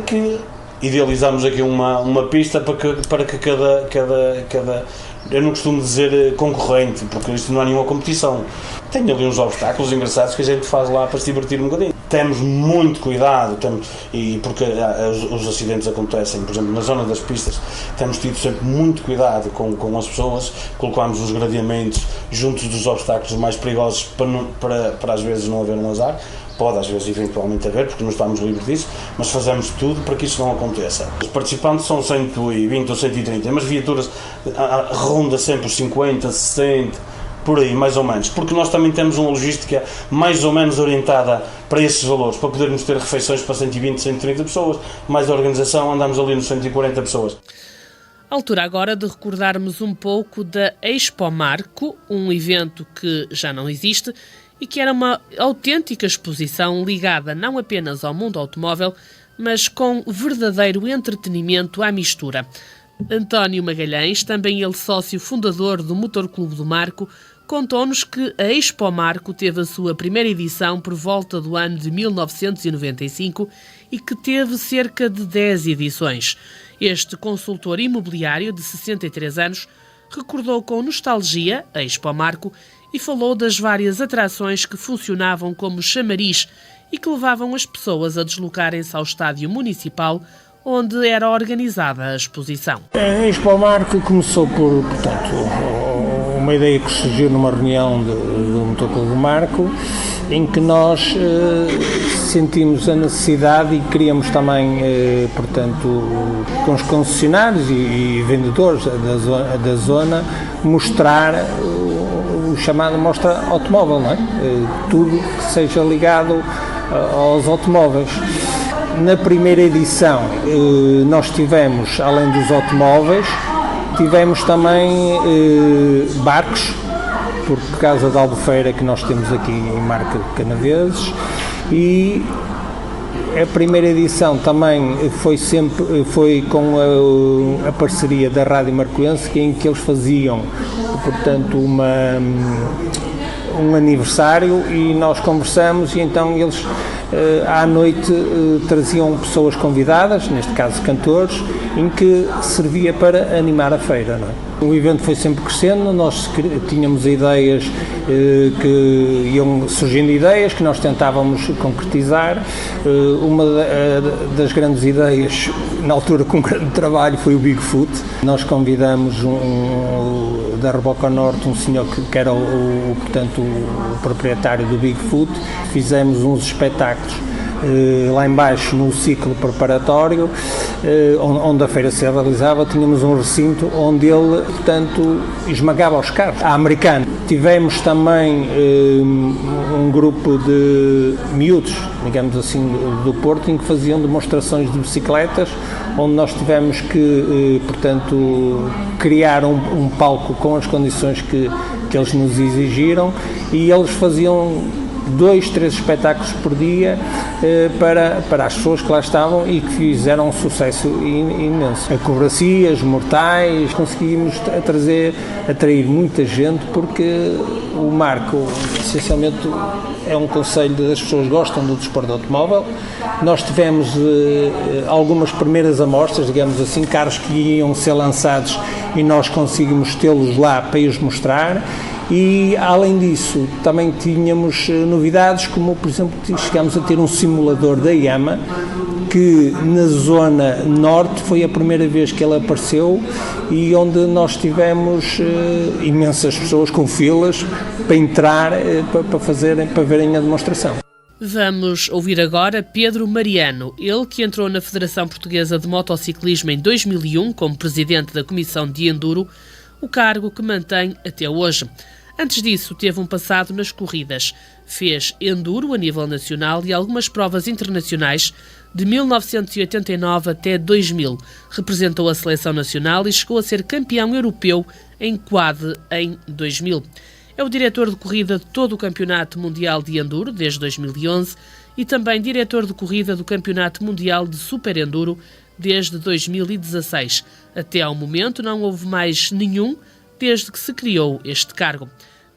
que idealizamos aqui uma pista para que cada eu não costumo dizer concorrente, porque isto não é nenhuma competição. Tem ali uns obstáculos engraçados que a gente faz lá para se divertir um bocadinho. Temos muito cuidado, porque os acidentes acontecem, por exemplo, na zona das pistas, temos tido sempre muito cuidado com as pessoas, colocamos os gradeamentos juntos dos obstáculos mais perigosos para às vezes não haver um azar. Pode às vezes eventualmente haver, porque não estamos livres disso, mas fazemos tudo para que isso não aconteça. Os participantes são 120 ou 130, mas viaturas ronda sempre os 50, 60, por aí, mais ou menos, porque nós também temos uma logística mais ou menos orientada para esses valores, para podermos ter refeições para 120, 130 pessoas, mais a organização, andamos ali nos 140 pessoas. Altura agora de recordarmos um pouco da Expo Marco, um evento que já não existe e que era uma autêntica exposição ligada não apenas ao mundo automóvel, mas com verdadeiro entretenimento à mistura. António Magalhães, também ele sócio fundador do Motor Clube do Marco, contou-nos que a Expo Marco teve a sua primeira edição por volta do ano de 1995 e que teve cerca de 10 edições. Este consultor imobiliário de 63 anos recordou com nostalgia a Expo Marco e falou das várias atrações que funcionavam como chamariz e que levavam as pessoas a deslocarem-se ao estádio municipal onde era organizada a exposição. A Expo Marco começou por, portanto, uma ideia que surgiu numa reunião do Motor Clube do Marco, em que nós sentimos a necessidade e queríamos também, portanto, com os concessionários e vendedores da zona, mostrar o chamado Mostra Automóvel, não é? Tudo que seja ligado aos automóveis. Na primeira edição nós tivemos, além dos automóveis, tivemos também barcos, por causa da Albufeira que nós temos aqui em Marca de Canaveses, e a primeira edição também foi com a parceria da Rádio Marcoense, em que eles faziam, portanto, um aniversário, e nós conversamos, e então eles à noite traziam pessoas convidadas, neste caso cantores, em que servia para animar a feira, não é? O evento foi sempre crescendo, nós tínhamos ideias que iam surgindo ideias que nós tentávamos concretizar. Uma das grandes ideias, na altura com grande trabalho, foi o Bigfoot. Nós convidamos da Reboca Norte um senhor que era portanto, o proprietário do Bigfoot. Fizemos uns espetáculos lá embaixo no ciclo preparatório, onde a feira se realizava. Tínhamos um recinto onde ele, portanto, esmagava os carros à americana. Tivemos também um grupo de miúdos, digamos assim, do Porto, em que faziam demonstrações de bicicletas, onde nós tivemos que, portanto, criar um palco com as condições que eles nos exigiram, e eles faziam 2, 3 espetáculos por dia para as pessoas que lá estavam e que fizeram um sucesso imenso. Acrobacias, mortais, conseguimos atrair muita gente, porque o Marco, essencialmente, é um concelho das pessoas que gostam do desporto automóvel. Nós tivemos algumas primeiras amostras, digamos assim, carros que iam ser lançados, e nós conseguimos tê-los lá para os mostrar. E, além disso, também tínhamos novidades, como, por exemplo, chegámos a ter um simulador da Yamaha, que na zona norte foi a primeira vez que ele apareceu, e onde nós tivemos imensas pessoas com filas para entrar, para verem a demonstração. Vamos ouvir agora Pedro Mariano, ele que entrou na Federação Portuguesa de Motociclismo em 2001 como presidente da Comissão de Enduro, o cargo que mantém até hoje. Antes disso, teve um passado nas corridas. Fez enduro a nível nacional e algumas provas internacionais de 1989 até 2000. Representou a seleção nacional e chegou a ser campeão europeu em quad em 2000. É o diretor de corrida de todo o Campeonato Mundial de Enduro desde 2011 e também diretor de corrida do Campeonato Mundial de Super Enduro desde 2016. Até ao momento não houve mais nenhum desde que se criou este cargo.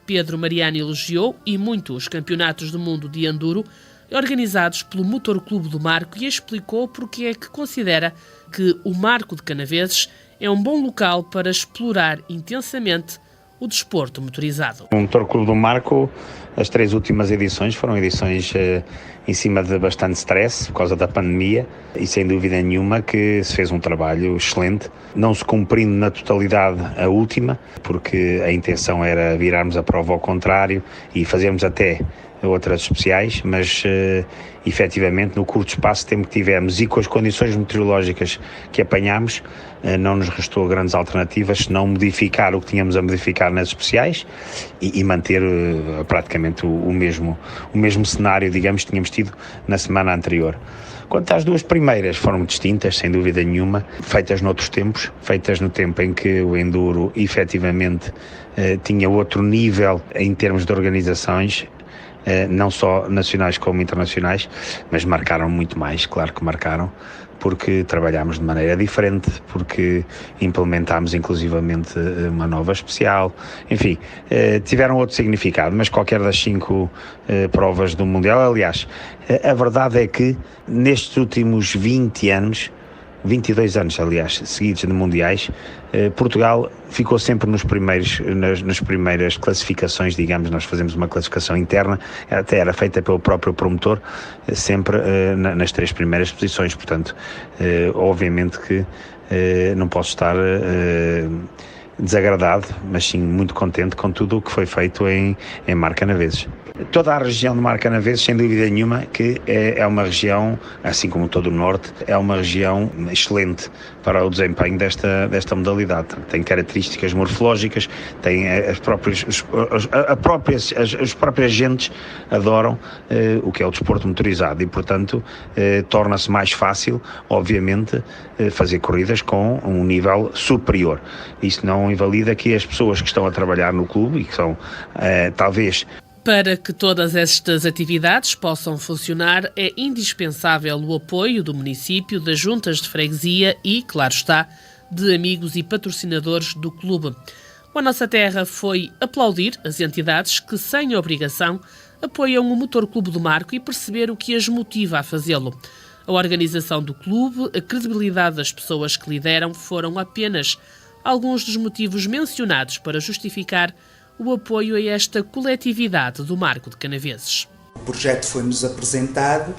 Pedro Mariano elogiou e muito os campeonatos do mundo de enduro organizados pelo Motor Clube do Marco e explicou porque é que considera que o Marco de Canaveses é um bom local para explorar intensamente o desporto motorizado. O Motor Clube do Marco, as 3 últimas edições foram edições em cima de bastante stress por causa da pandemia e sem dúvida nenhuma que se fez um trabalho excelente, não se cumprindo na totalidade a última, porque a intenção era virarmos a prova ao contrário e fazermos até outras especiais, mas efetivamente no curto espaço de tempo que tivemos e com as condições meteorológicas que apanhámos, não nos restou grandes alternativas senão modificar o que tínhamos a modificar nas especiais e manter praticamente o mesmo cenário, digamos, que tínhamos tido na semana anterior. Quanto às 2 primeiras, foram distintas, sem dúvida nenhuma, feitas noutros tempos, feitas no tempo em que o enduro efetivamente tinha outro nível em termos de organizações, não só nacionais como internacionais, mas marcaram muito mais, claro que marcaram, porque trabalhámos de maneira diferente, porque implementámos inclusivamente uma nova especial, enfim, tiveram outro significado, mas qualquer das 5 provas do Mundial, aliás, a verdade é que nestes últimos 22 anos, aliás, seguidos de mundiais, Portugal ficou sempre nas primeiras classificações, digamos, nós fazemos uma classificação interna, até era feita pelo próprio promotor, sempre nas 3 primeiras posições, portanto, obviamente que não posso estar desagradado, mas sim muito contente com tudo o que foi feito em Mar Canaveses. Toda a região de Mar Canaveses, sem dúvida nenhuma, que é uma região, assim como todo o Norte, é uma região excelente para o desempenho desta modalidade. Tem características morfológicas, tem as próprias gentes adoram o que é o desporto motorizado e, portanto, torna-se mais fácil, obviamente, fazer corridas com um nível superior. Isso não invalida que as pessoas que estão a trabalhar no clube e que são, talvez... Para que todas estas atividades possam funcionar, é indispensável o apoio do município, das juntas de freguesia e, claro está, de amigos e patrocinadores do clube. A Nossa Terra foi aplaudir as entidades que, sem obrigação, apoiam o Motor Clube do Marco e perceber o que as motiva a fazê-lo. A organização do clube, a credibilidade das pessoas que lideram foram apenas alguns dos motivos mencionados para justificar o apoio a esta coletividade do Marco de Canaveses. O projeto foi-nos apresentado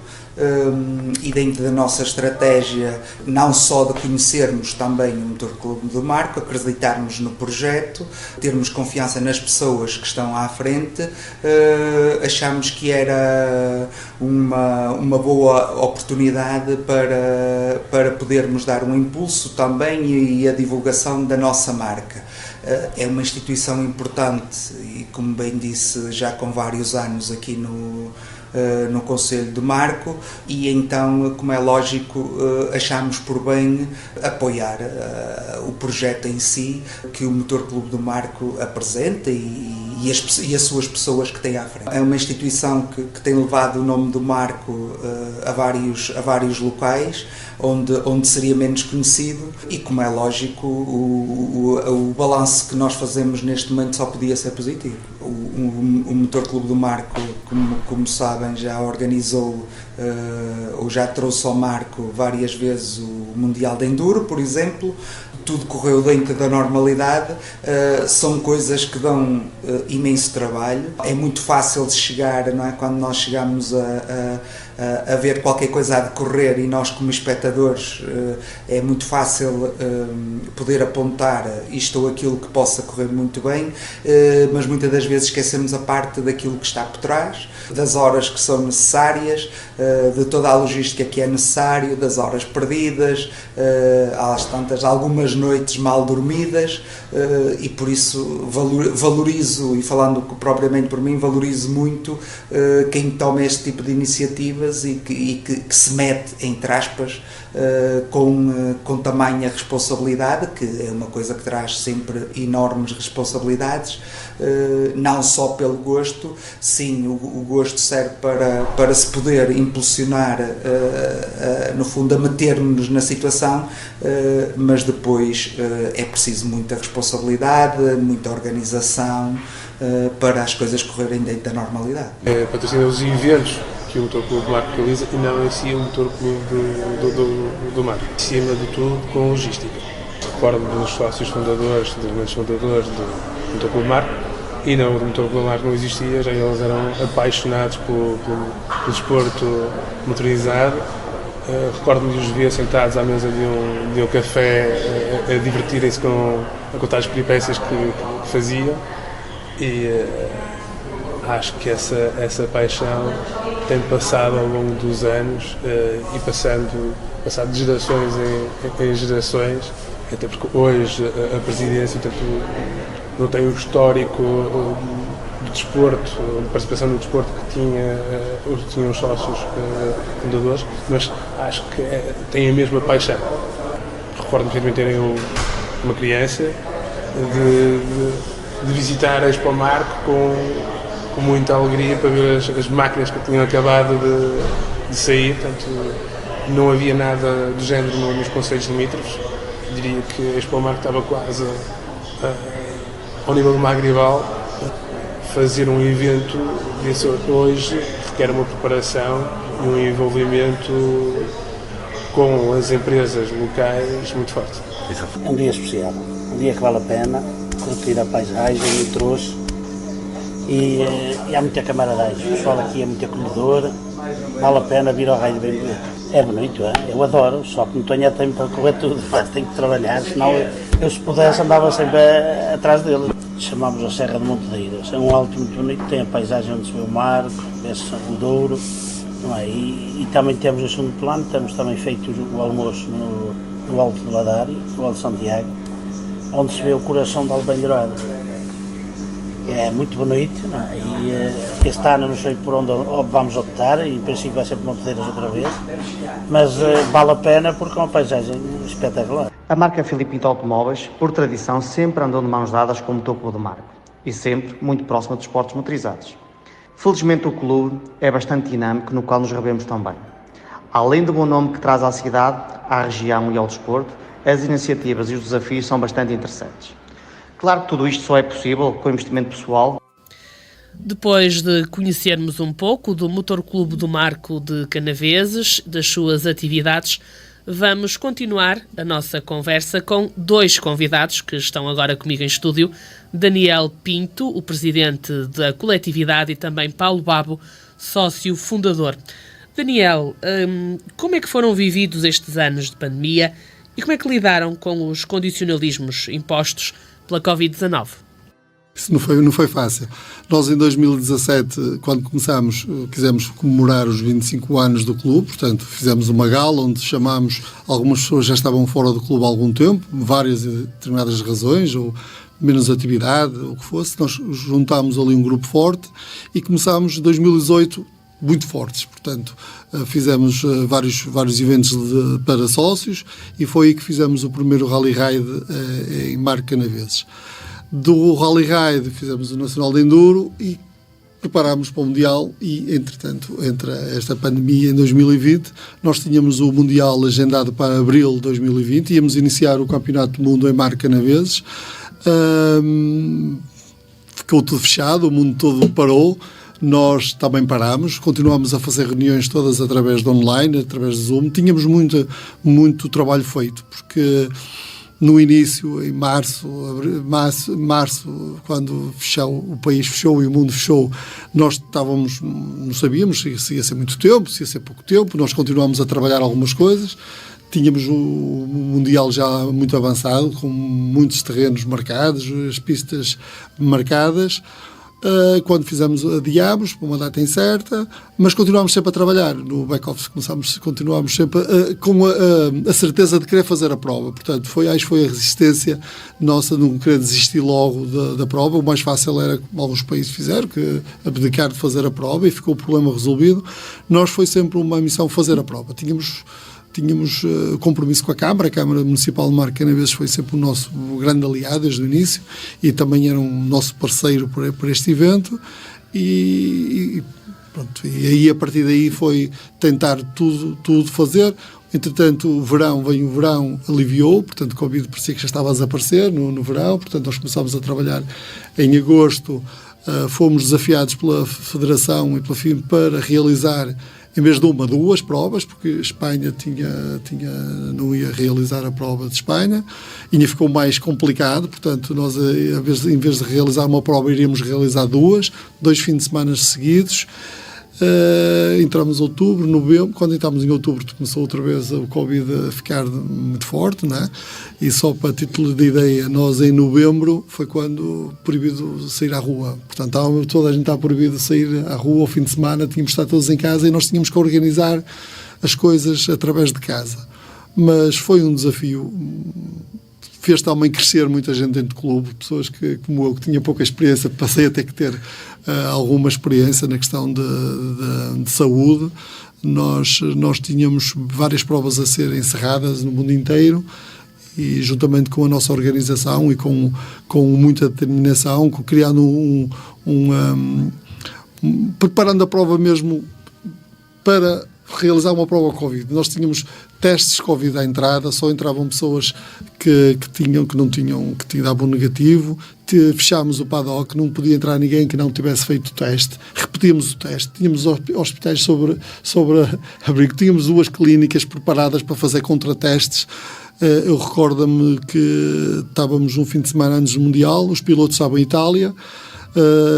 e dentro da nossa estratégia, não só de conhecermos também o Motor Clube do Marco, acreditarmos no projeto, termos confiança nas pessoas que estão à frente, achamos que era uma boa oportunidade para podermos dar um impulso também e a divulgação da nossa marca. É uma instituição importante e, como bem disse, já com vários anos aqui no Concelho de Marco e então, como é lógico, achamos por bem apoiar o projeto em si que o Motor Clube do Marco apresenta e as suas pessoas que têm à frente. É uma instituição que tem levado o nome do Marco a vários locais onde seria menos conhecido e, como é lógico, o balanço que nós fazemos neste momento só podia ser positivo. O Motor Clube do Marco, como sabem, já organizou ou já trouxe ao Marco várias vezes o Mundial de Enduro, por exemplo. Tudo correu dentro da normalidade, são coisas que dão imenso trabalho. É muito fácil de chegar, não é? Quando nós chegamos a ver qualquer coisa a decorrer e nós como espectadores é muito fácil poder apontar isto ou aquilo que possa correr muito bem, mas muitas das vezes esquecemos a parte daquilo que está por trás, das horas que são necessárias, de toda a logística que é necessário, das horas perdidas, às tantas, algumas noites mal dormidas, e por isso valorizo, e falando propriamente por mim, valorizo muito quem toma este tipo de iniciativas expectativas e que se mete, entre aspas, com tamanha responsabilidade, que é uma coisa que traz sempre enormes responsabilidades, não só pelo gosto, sim, o gosto serve para se poder impulsionar, no fundo, a meter-nos na situação, mas depois é preciso muita responsabilidade, muita organização, para as coisas correrem dentro da normalidade. Patrocina os eventos que o Motor Clube do Marco realiza e não em si o Motor Clube do Marco. Acima de tudo, com logística. Recordo dos sócios fundadores, dos grandes fundadores do Motor Clube do Marco, e não, o Motor Clube do Marco não existia, já eles eram apaixonados pelo desporto motorizado. Recordo-me de os ver sentados à mesa de um café a divertirem-se a contar as peripécias que faziam. E acho que essa paixão tem passado ao longo dos anos e passado de gerações em gerações, até porque hoje a presidência, portanto, não tem o histórico do desporto, de participação no desporto que tinham os sócios fundadores, mas acho que tem a mesma paixão. Recordo-me de terem uma criança, de visitar a Expo Marco com muita alegria para ver as máquinas que tinham acabado de sair. Portanto, não havia nada do género nos concelhos limítrofes. Diria que a Expo Marco estava quase ao nível do Magrival. Fazer um evento desse hoje requer uma preparação e um envolvimento com as empresas locais muito forte. É um dia especial, um dia que vale a pena curtir a paisagem, o trouxe e há muita camaradagem. O pessoal aqui é muito acolhedor, vale a pena vir ao Raio de Benguet. É bonito, eu adoro, só que não tenho tempo para correr tudo, tenho que trabalhar, senão eu se pudesse andava sempre atrás dele. Chamamos a Serra de Montedeiras, é um alto muito bonito, tem a paisagem onde se vê o Marco, vê-se o Douro, não é? E também temos o segundo plano, temos também feito o almoço no Alto do Ladário, no Alto de Santiago, onde se vê o coração da Albandeirada. É muito bonito, não é? E este ano não sei por onde vamos optar, e em princípio vai ser por Montedeiras outra vez, mas vale a pena porque é uma paisagem espetacular. A marca Philippe Pinto Automóveis, por tradição, sempre andou de mãos dadas com o Motor Clube do Marco e sempre muito próxima dos esportes motorizados. Felizmente o clube é bastante dinâmico, no qual nos revemos também. Além do bom nome que traz à cidade, à região e ao desporto, as iniciativas e os desafios são bastante interessantes. Claro que tudo isto só é possível com investimento pessoal. Depois de conhecermos um pouco do Motor Clube do Marco de Canaveses, das suas atividades, vamos continuar a nossa conversa com dois convidados que estão agora comigo em estúdio. Daniel Pinto, o presidente da coletividade, e também Paulo Babo, sócio fundador. Daniel, como é que foram vividos estes anos de pandemia e como é que lidaram com os condicionalismos impostos pela Covid-19? Isso não foi fácil. Nós, em 2017, quando começámos, quisemos comemorar os 25 anos do clube, portanto, fizemos uma gala onde chamámos, algumas pessoas já estavam fora do clube há algum tempo, várias e determinadas razões, ou menos atividade, ou o que fosse. Nós juntámos ali um grupo forte e começámos, em 2018, muito fortes. Portanto, fizemos vários eventos para sócios e foi aí que fizemos o primeiro Rally Ride em Marco Canaveses. Do Rally Ride fizemos o Nacional de Enduro e preparámos para o Mundial e, entretanto, entre esta pandemia em 2020, nós tínhamos o Mundial agendado para abril de 2020 e íamos iniciar o Campeonato do Mundo em Marco Canaveses. Ficou tudo fechado, o mundo todo parou. Nós também parámos, continuámos a fazer reuniões todas através de online, através de Zoom. Tínhamos muito trabalho feito, porque no início, em março, quando o país fechou e o mundo fechou, nós não sabíamos se ia ser muito tempo, se ia ser pouco tempo. Nós continuámos a trabalhar algumas coisas. Tínhamos o Mundial já muito avançado, com muitos terrenos marcados, as pistas marcadas. Quando fizemos, adiámos para uma data incerta, mas continuámos sempre a trabalhar no back-office, continuámos sempre com a certeza de querer fazer a prova. Portanto, acho que foi a resistência nossa de não querer desistir logo da prova. O mais fácil era, como alguns países fizeram, que abdicar de fazer a prova, e ficou o problema resolvido. Nós foi sempre uma missão fazer a prova. Tínhamos compromisso com a Câmara Municipal de Marco Canaveses foi sempre o nosso grande aliado desde o início, e também era um nosso parceiro por este evento, e pronto, e aí a partir daí foi tentar tudo fazer. Entretanto, o verão, aliviou, portanto, o Covid parecia que já estava a desaparecer no verão, portanto, nós começámos a trabalhar em agosto, fomos desafiados pela Federação e pela FIM para realizar, em vez de duas provas, porque a Espanha não ia realizar a prova de Espanha, e ficou mais complicado, portanto, nós, em vez de realizar uma prova, iríamos realizar 2 fins de semana seguidos. Entramos em outubro, novembro. Quando entramos em outubro, começou outra vez o Covid a ficar muito forte, não é? E só para título de ideia, nós em novembro foi quando proibido sair à rua. Portanto, toda a gente estava proibido sair à rua ao fim de semana, tínhamos de estar todos em casa e nós tínhamos que organizar as coisas através de casa. Mas foi um desafio. Fez também crescer muita gente dentro do clube, pessoas como eu, que tinha pouca experiência, passei a ter que ter alguma experiência na questão de saúde. Nós tínhamos várias provas a serem encerradas no mundo inteiro, e juntamente com a nossa organização e com muita determinação, criando preparando a prova mesmo para realizar uma prova Covid. Nós tínhamos testes Covid à entrada, só entravam pessoas que tinham dado negativo. Fechámos o paddock, não podia entrar ninguém que não tivesse feito o teste. Repetimos o teste, tínhamos hospitais sobre abrigo, tínhamos 2 clínicas preparadas para fazer contratestes. Eu recordo-me que estávamos um fim de semana antes do Mundial, os pilotos estavam em Itália,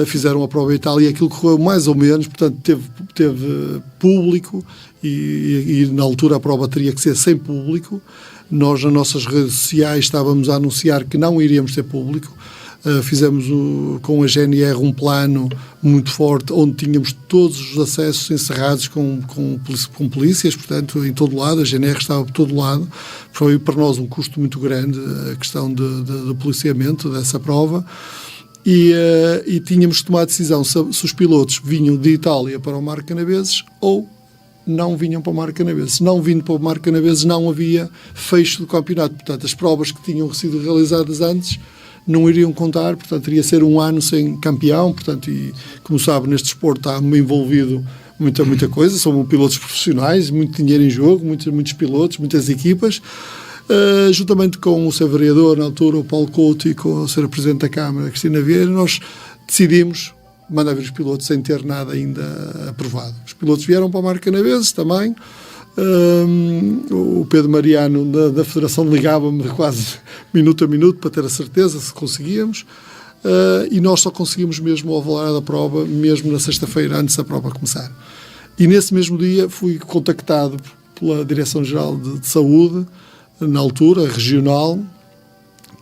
fizeram a prova em Itália e aquilo correu mais ou menos, portanto teve público, e na altura a prova teria que ser sem público. Nós, nas nossas redes sociais, estávamos a anunciar que não iríamos ter público. Fizemos com a GNR um plano muito forte, onde tínhamos todos os acessos encerrados com polícias, portanto, em todo lado. A GNR estava por todo lado. Foi para nós um custo muito grande a questão de policiamento dessa prova. E tínhamos que tomar a decisão se os pilotos vinham de Itália para o Marco Canaveses ou não vinham para o Marco Canaveses. Não vindo para o Marco Canaveses, não havia fecho do campeonato. Portanto, as provas que tinham sido realizadas antes não iriam contar, portanto, iria ser um ano sem campeão. Portanto, e como sabe, neste desporto está envolvido muita coisa. São pilotos profissionais, muito dinheiro em jogo, muitos pilotos, muitas equipas. Juntamente com o seu vereador, na altura, o Paulo Couto, e com a senhora Presidente da Câmara, Cristina Vieira, nós decidimos mandar vir os pilotos sem ter nada ainda aprovado. Os pilotos vieram para o Marco Canaveses também. O Pedro Mariano da Federação ligava-me quase minuto a minuto para ter a certeza se conseguíamos, e nós só conseguimos mesmo o alvará da prova mesmo na sexta-feira antes da prova começar. E nesse mesmo dia fui contactado pela Direção-Geral de Saúde, na altura, regional,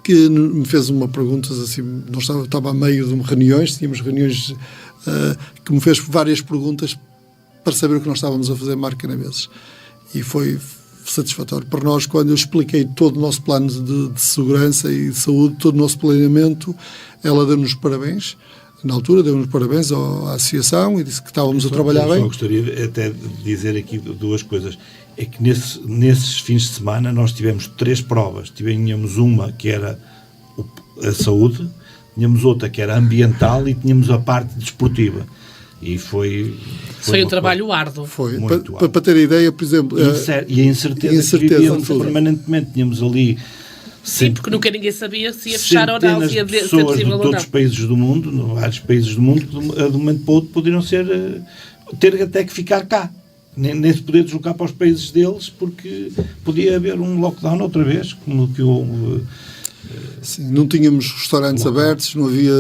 que me fez uma pergunta assim, nós estava a meio de reuniões, tínhamos reuniões, que me fez várias perguntas para saber o que nós estávamos a fazer em Marco Canaveses. E foi satisfatório para nós quando eu expliquei todo o nosso plano de segurança e de saúde, todo o nosso planeamento. Ela deu-nos parabéns, na altura deu-nos parabéns à associação e disse que estávamos a trabalhar bem. Eu só gostaria até de dizer aqui 2 coisas. É que nesses fins de semana nós tivemos 3 provas. Tínhamos uma que era a saúde, tínhamos outra que era ambiental e tínhamos a parte desportiva. E foi um trabalho árduo. Foi. Para ter a ideia, por exemplo... E a incerteza que vivíamos permanentemente. Tínhamos ali... Sim, porque nunca ninguém sabia se ia fechar ou não, se ia ser possível ou não. Pessoas de todos os países do mundo, vários países do mundo, de um momento para o outro poderiam ter até que ficar cá. Nem se poder deslocar para os países deles, porque podia haver um lockdown outra vez, como que houve. Sim, não tínhamos restaurantes abertos, não havia...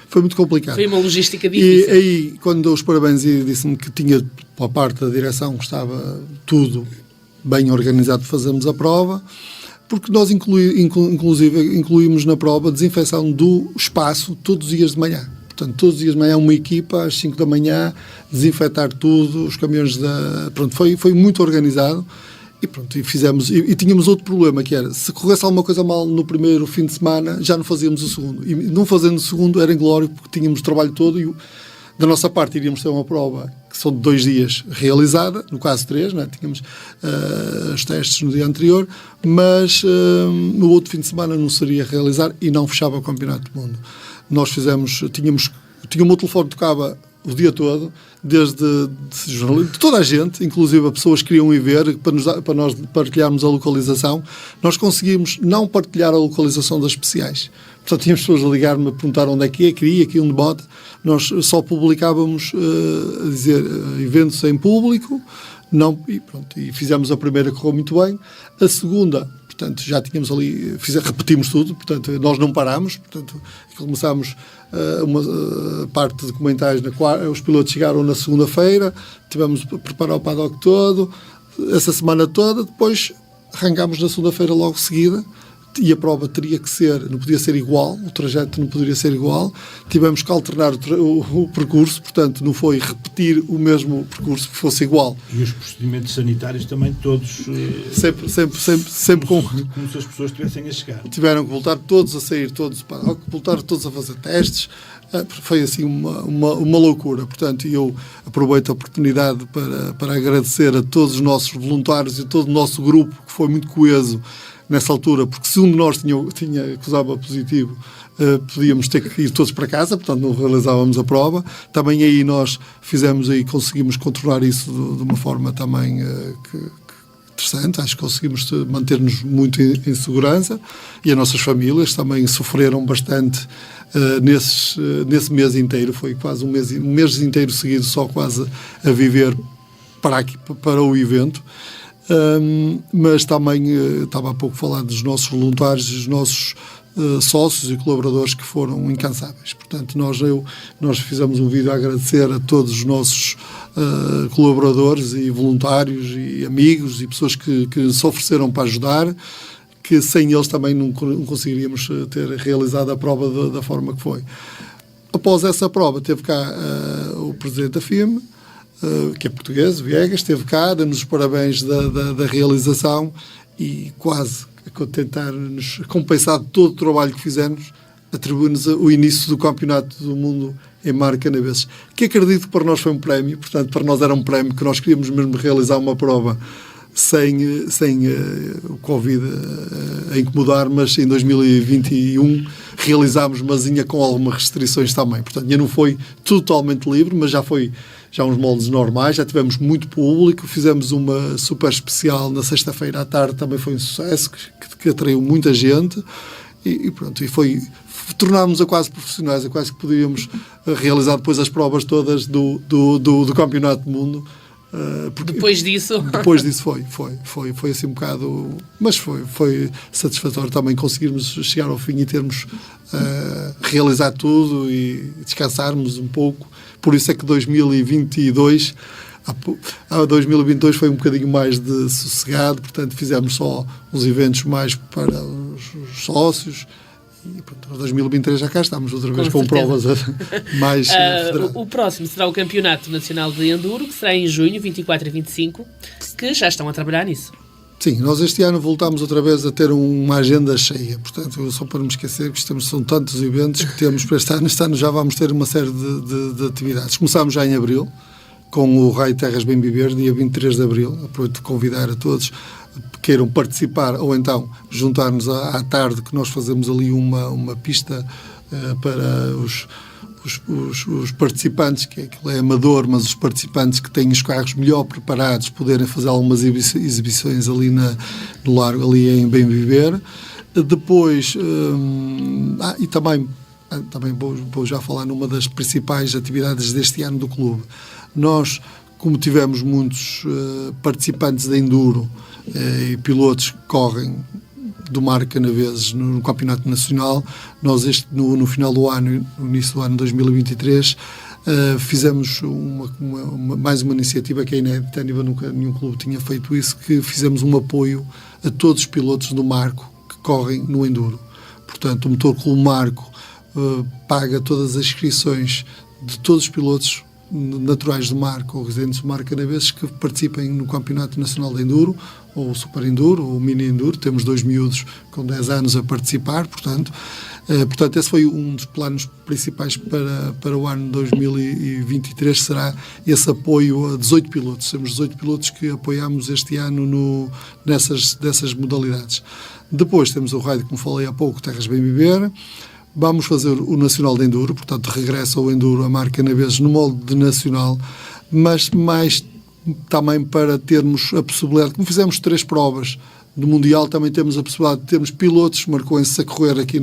Foi muito complicado. Foi uma logística difícil. E aí, quando deu os parabéns e disse-me que tinha, para a parte da direção, que estava tudo bem organizado, fazemos a prova, porque nós inclusive incluímos na prova a desinfecção do espaço todos os dias de manhã. Portanto, todos os dias de manhã uma equipa, às 5 da manhã, desinfetar tudo, os caminhões Pronto, foi muito organizado. E pronto, e tínhamos outro problema, que era, se corresse alguma coisa mal no primeiro fim de semana, já não fazíamos o segundo. E não fazendo o segundo era inglório, porque tínhamos o trabalho todo e da nossa parte iríamos ter uma prova que são de 2 dias realizada, no caso 3, né? Tínhamos os testes no dia anterior, mas no outro fim de semana não seria realizar e não fechava o Campeonato do Mundo. Nós tinha o meu telefone que tocava o dia todo, desde de toda a gente, inclusive as pessoas que queriam ir ver, para nós partilharmos a localização. Nós conseguimos não partilhar a localização das especiais. Portanto, tínhamos pessoas a ligar-me a perguntar onde é que queria, aqui onde bota. Nós só publicávamos, a dizer, eventos em público, e fizemos a primeira, correu muito bem. A segunda, portanto, já tínhamos ali, repetimos tudo, portanto, nós não parámos, portanto, começámos uma parte de comentários os pilotos chegaram na segunda-feira, tivemos de preparar o paddock todo, essa semana toda, depois arrancámos na segunda-feira logo seguida, e a prova teria que ser, não podia ser igual, o trajeto não poderia ser igual, tivemos que alternar o percurso, portanto não foi repetir o mesmo percurso que fosse igual. E os procedimentos sanitários também todos... Sempre como se as pessoas estivessem a chegar. Tiveram que voltar todos a sair, voltar todos a fazer testes, foi assim uma loucura. Portanto, eu aproveito a oportunidade para agradecer a todos os nossos voluntários e todo o nosso grupo, que foi muito coeso nessa altura, porque se um de nós acusava positivo, podíamos ter que ir todos para casa, portanto não realizávamos a prova. Também aí nós conseguimos controlar isso de uma forma também interessante. Acho que conseguimos manter-nos muito em segurança, e as nossas famílias também sofreram bastante nesse mês inteiro. Foi quase um mês inteiro seguido só quase a viver para o evento. Mas também estava há pouco a falar dos nossos voluntários e dos nossos sócios e colaboradores que foram incansáveis. Portanto, nós fizemos um vídeo a agradecer a todos os nossos colaboradores e voluntários e amigos e pessoas que se ofereceram para ajudar, que sem eles também não conseguiríamos ter realizado a prova da forma que foi. Após essa prova, teve cá o presidente da FIM, que é português, Viegas, esteve cá, dá-nos os parabéns da realização e quase a tentar-nos compensar todo o trabalho que fizemos, atribuiu-nos o início do Campeonato do Mundo em Mar Canaveses, que acredito que para nós foi um prémio. Portanto, para nós era um prémio, que nós queríamos mesmo realizar uma prova sem o Covid a incomodar, mas em 2021 realizámos, mas com algumas restrições também. Portanto, ainda não foi totalmente livre, mas já uns moldes normais, já tivemos muito público, fizemos uma super especial na sexta-feira à tarde, também foi um sucesso, que atraiu muita gente, e pronto, tornámos-nos a quase profissionais, a quase que podíamos realizar depois as provas todas do Campeonato do Mundo. Depois disso foi assim um bocado, mas foi satisfatório também conseguirmos chegar ao fim e termos realizar tudo e descansarmos um pouco. Por isso é que 2022 foi um bocadinho mais de sossegado, portanto fizemos só uns eventos mais para os sócios. E pronto, 2023 já cá estamos outra vez com provas mais o próximo será o Campeonato Nacional de Enduro, que será em junho, 24 e 25, que já estão a trabalhar nisso. Sim, nós este ano voltámos outra vez a ter uma agenda cheia, portanto, só para não me esquecer que são tantos eventos que temos para este ano já vamos ter uma série de atividades. Começámos já em abril, com o Raio Terras Bem Viver, dia 23 de abril. Aproveito de convidar a todos que queiram participar ou então juntar-nos à tarde, que nós fazemos ali uma pista para os participantes, que aquilo é amador, mas os participantes que têm os carros melhor preparados poderem fazer algumas exibições ali no largo, ali em Bem Viver. Depois, e também vou já falar numa das principais atividades deste ano do clube. Nós, como tivemos muitos participantes de enduro e pilotos que correm do Mar Canaveses no Campeonato Nacional, nós no final do ano, no início do ano 2023, fizemos mais uma iniciativa que é inédita, nunca nenhum clube tinha feito isso, que fizemos um apoio a todos os pilotos do Marco que correm no enduro. Portanto, o Motor Clube Marco paga todas as inscrições de todos os pilotos naturais do Marco ou residentes do Marco canaveses que participem no Campeonato Nacional de Enduro, ou o Super Enduro, ou o Mini Enduro. Temos 2 miúdos com 10 anos a participar, portanto, esse foi um dos planos principais para o ano 2023, será esse apoio a 18 pilotos. Temos 18 pilotos que apoiamos este ano dessas modalidades. Depois temos o raid, como falei há pouco, Terras Bem Viver. Vamos fazer o Nacional de Enduro, portanto regressa ao Enduro a Marco Canaveses no molde de nacional, mas mais também para termos a possibilidade, como fizemos 3 provas do Mundial, também temos a possibilidade de termos pilotos marcoenses a correr aqui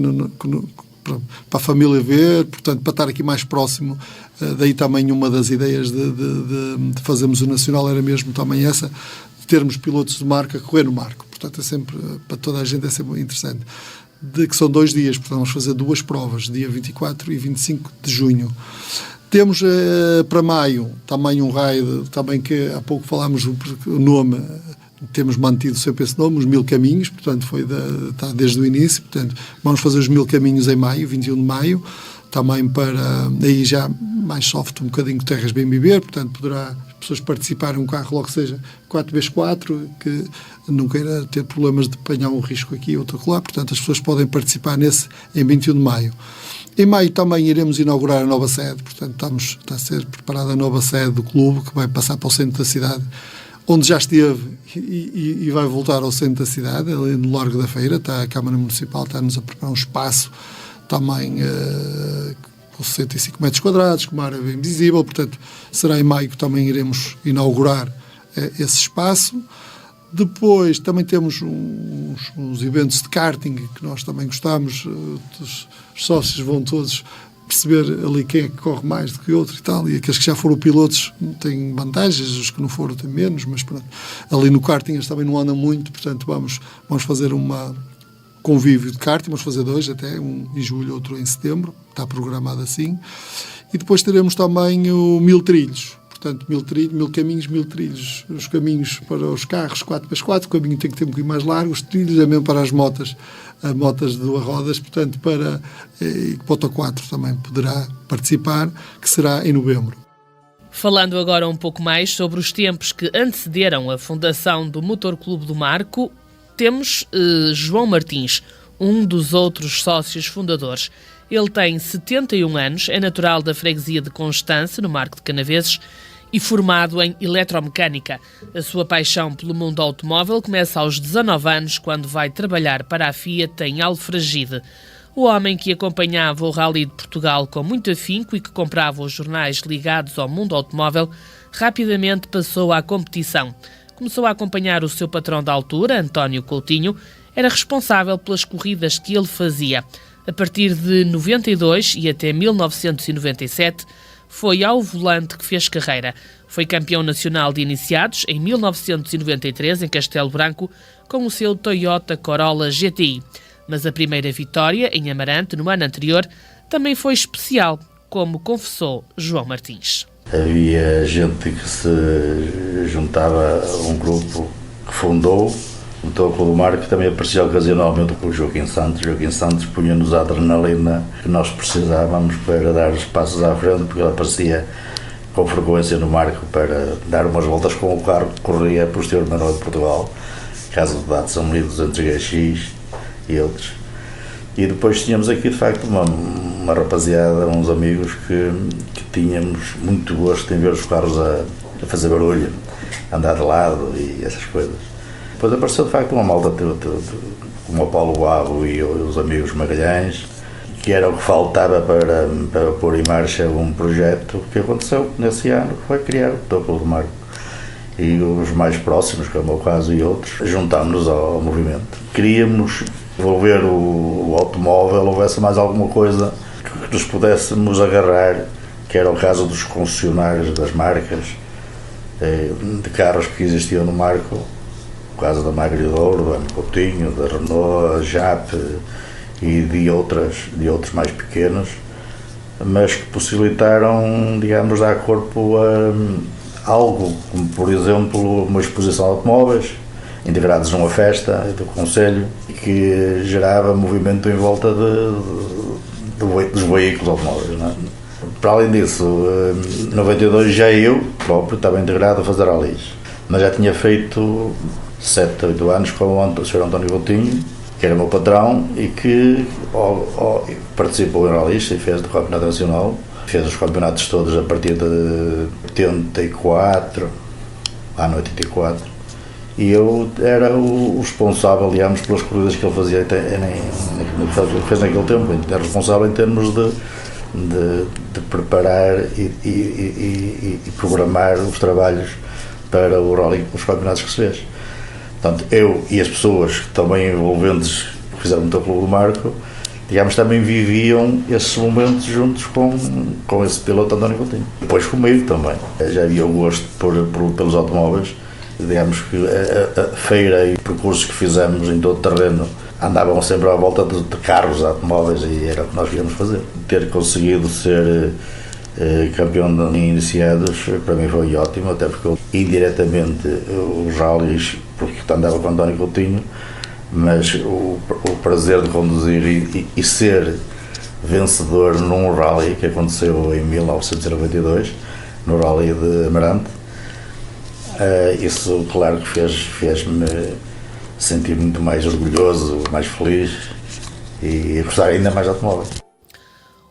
para a família ver, portanto para estar aqui mais próximo. Daí também uma das ideias de fazermos o Nacional era mesmo também essa, de termos pilotos de Marco a correr no Marco. Portanto é sempre, para toda a gente é sempre interessante. Que são 2 dias, portanto vamos fazer 2 provas, dia 24 e 25 de junho. Temos para maio também um raid, também que há pouco falámos o nome, temos mantido sempre esse nome, os 1000 caminhos, portanto está desde o início, portanto vamos fazer os 1000 caminhos em maio, 21 de maio, também para, aí já mais soft um bocadinho de Terras Bem Viver, portanto poderá as pessoas participarem um carro logo que seja 4x4, que não queira ter problemas de apanhar um risco aqui ou outro lá, portanto as pessoas podem participar nesse em 21 de maio. Em maio também iremos inaugurar a nova sede, portanto está a ser preparada a nova sede do clube, que vai passar para o centro da cidade, onde já esteve e vai voltar ao centro da cidade, ali no Largo da Feira. A Câmara Municipal está-nos a preparar um espaço também com 65 metros quadrados, com uma área bem visível, portanto será em maio que também iremos inaugurar esse espaço. Depois também temos uns eventos de karting que nós também gostamos, os sócios vão todos perceber ali quem é que corre mais do que o outro e tal, e aqueles que já foram pilotos têm vantagens, os que não foram têm menos, mas pronto, ali no karting eles também não andam muito, portanto vamos fazer convívio de karting, vamos fazer 2 até, um em julho, outro em setembro, está programado assim. E depois teremos também o 1000 trilhos, portanto 1000 caminhos, 1000 trilhos, os caminhos para os carros 4x4, o caminho tem que ter um bocadinho mais largo, os trilhos é mesmo para as motas de 2 rodas, portanto para o Moto 4 também poderá participar, que será em novembro. Falando agora um pouco mais sobre os tempos que antecederam a fundação do Motor Clube do Marco, temos João Martins, um dos outros sócios fundadores. Ele tem 71 anos, é natural da freguesia de Constance, no Marco de Canaveses, e formado em eletromecânica. A sua paixão pelo mundo automóvel começa aos 19 anos, quando vai trabalhar para a Fiat em Alfragide. O homem que acompanhava o Rally de Portugal com muito afinco e que comprava os jornais ligados ao mundo automóvel, rapidamente passou à competição. Começou a acompanhar o seu patrão da altura, António Coutinho, era responsável pelas corridas que ele fazia. A partir de 92 e até 1997, foi ao volante que fez carreira. Foi campeão nacional de iniciados em 1993, em Castelo Branco, com o seu Toyota Corolla GTI. Mas a primeira vitória, em Amarante, no ano anterior, também foi especial, como confessou João Martins. Havia gente que se juntava a um grupo que fundou o Motor Clube do Marco, que também aparecia ocasionalmente com o Joaquim Santos. Joaquim Santos punha-nos a adrenalina que nós precisávamos para dar os passos à frente, porque ele aparecia com frequência no Marco para dar umas voltas com o carro que corria posterior na Roda de Portugal, caso de Datsun 1200HX e outros. E depois tínhamos aqui de facto uma rapaziada, uns amigos que tínhamos muito gosto em ver os carros a fazer barulho, a andar de lado e essas coisas. Depois apareceu de facto uma malta como o Paulo Guavo e os amigos Magalhães, que era o que faltava para pôr em marcha um projeto que aconteceu nesse ano, que foi criar o Motor Clube do Marco. E os mais próximos, como é o meu caso e outros, juntámos-nos ao movimento. Queríamos envolver o automóvel, houvesse mais alguma coisa que nos pudéssemos agarrar, que era o caso dos concessionários das marcas de carros que existiam no Marco, o caso da Magri Douro, do M. Coutinho, da Renault, JAP e de outros mais pequenos, mas que possibilitaram, digamos, dar corpo a algo, como por exemplo uma exposição de automóveis integrados numa festa do Conselho, que gerava movimento em volta dos veículos automóveis. Não é? Para além disso, em 92 já eu próprio estava integrado a fazer ralis, mas já tinha feito 7, 8 anos com o Sr. António Coutinho, que era meu patrão e que participou em ralis e fez do campeonato nacional, fez os campeonatos todos a partir de 84 a 84, e eu era o responsável, digamos, pelas corridas que ele fazia, fez naquele tempo, era responsável em termos de preparar e programar os trabalhos para o rally, os campeonatos que se fez. Portanto, eu e as pessoas que também envolventes que fizeram o Clube do Marco, digamos, também viviam esses momentos juntos com esse piloto António Coutinho. Depois comigo também. Já havia o gosto pelos automóveis. Digamos que a feira e percursos que fizemos em todo o terreno andavam sempre à volta de carros, automóveis, e era o que nós queríamos fazer. Ter conseguido ser campeão de iniciados para mim foi ótimo, até porque indiretamente os rallies, porque andava com António Coutinho, mas o prazer de conduzir e ser vencedor num rally que aconteceu em 1992, no rally de Amarante, isso claro que fez-me sentir muito mais orgulhoso, mais feliz e gostar ainda mais de automóvel.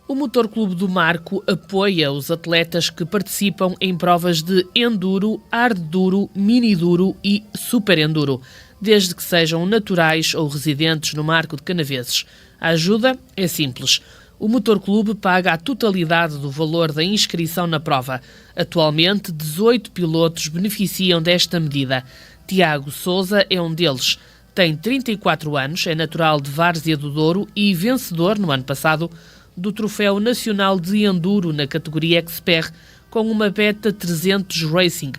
O Motor Clube do Marco apoia os atletas que participam em provas de enduro, hard-duro, mini-duro e super-enduro, desde que sejam naturais ou residentes no Marco de Canaveses. A ajuda é simples. O Motor Clube paga a totalidade do valor da inscrição na prova. Atualmente, 18 pilotos beneficiam desta medida. Tiago Sousa é um deles. Tem 34 anos, é natural de Várzea do Douro e vencedor, no ano passado, do Troféu Nacional de Enduro na categoria Expert, com uma Beta 300 Racing.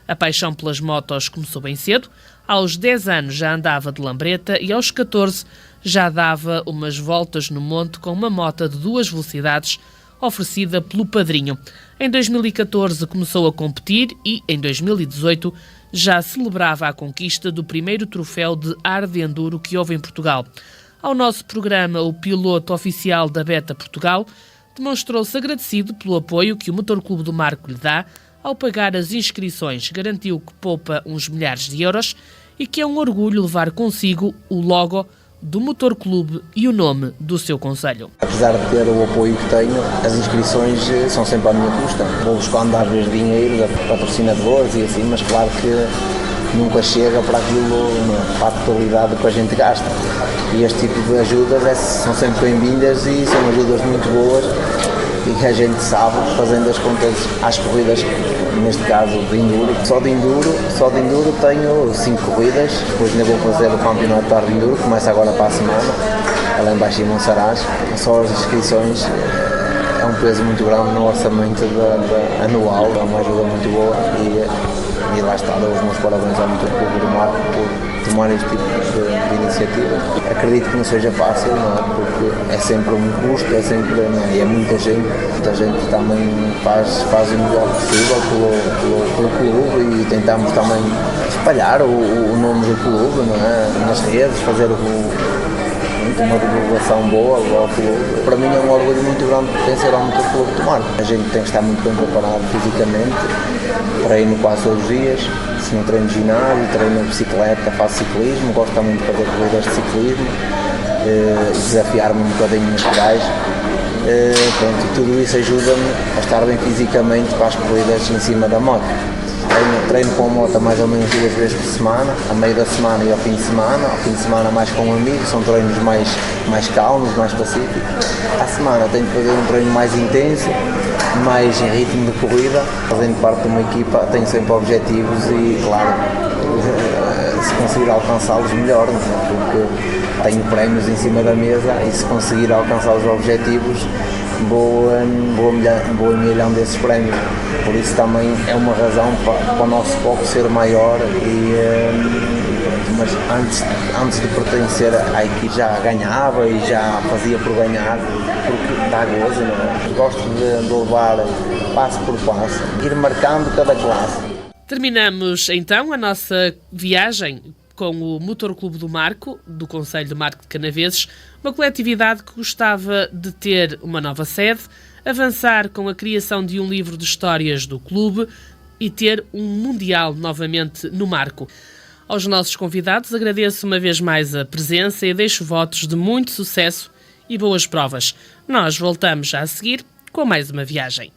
A paixão pelas motos começou bem cedo. Aos 10 anos já andava de lambreta e aos 14 já dava umas voltas no monte com uma moto de 2 velocidades oferecida pelo padrinho. Em 2014 começou a competir e, em 2018, já celebrava a conquista do primeiro troféu de hard enduro que houve em Portugal. Ao nosso programa, o piloto oficial da Beta Portugal demonstrou-se agradecido pelo apoio que o Motor Clube do Marco lhe dá. Ao pagar as inscrições, garantiu que poupa uns milhares de euros e que é um orgulho levar consigo o logo do Motor Clube e o nome do seu concelho. Apesar de ter o apoio que tenho, as inscrições são sempre à minha custa. Vou buscando às vezes dinheiro, patrocinadores e assim, mas claro que nunca chega para aquilo, para a totalidade que a gente gasta. E este tipo de ajudas são sempre bem-vindas e são ajudas muito boas e que a gente sabe, fazendo as contas às corridas, neste caso de enduro. Só de enduro tenho 5 corridas, depois ainda vou fazer o campeonato de hard enduro, começa agora para a semana, lá embaixo em Monsaraz. Só as inscrições é um peso muito grande no orçamento anual, é uma ajuda muito boa e lá está, dou os meus parabéns ao Motor Clube do Marco por tomar este tipo de iniciativa. Acredito que não seja fácil, não é? Porque é sempre um custo, é muita gente também faz o melhor possível pelo clube e tentamos também espalhar o nome do clube, não é? Nas redes, fazer uma divulgação boa ao clube. Para mim é um orgulho muito grande pertencer ao Motor Clube do Marco. A gente tem que estar muito bem preparado fisicamente, treino quase todos os dias, se não treino de ginásio, treino de bicicleta, faço ciclismo, gosto também de fazer corridas de ciclismo, desafiar-me um bocadinho nos pedais. E tudo isso ajuda-me a estar bem fisicamente para as corridas em cima da moto. Treino com a moto mais ou menos 2 vezes por semana, a meio da semana e ao fim de semana. Ao fim de semana mais com amigos, são treinos mais calmos, mais pacíficos. À semana tenho que fazer um treino mais intenso, mais em ritmo de corrida. Fazendo parte de uma equipa tenho sempre objetivos e, claro, se conseguir alcançá-los melhor, porque tenho prémios em cima da mesa e se conseguir alcançar os objetivos vou emilhar desses prémios. Por isso também é uma razão para o nosso foco ser maior mas antes de pertencer à equipe já ganhava e já fazia por ganhar, porque dá gozo, não é? Gosto de levar passo por passo, ir marcando cada classe. Terminamos então a nossa viagem com o Motor Clube do Marco, do Concelho de Marco de Canaveses, Uma coletividade que gostava de ter uma nova sede, avançar com a criação de um livro de histórias do clube e ter um Mundial novamente no Marco. Aos nossos convidados agradeço uma vez mais a presença e deixo votos de muito sucesso e boas provas. Nós voltamos já a seguir com mais uma viagem.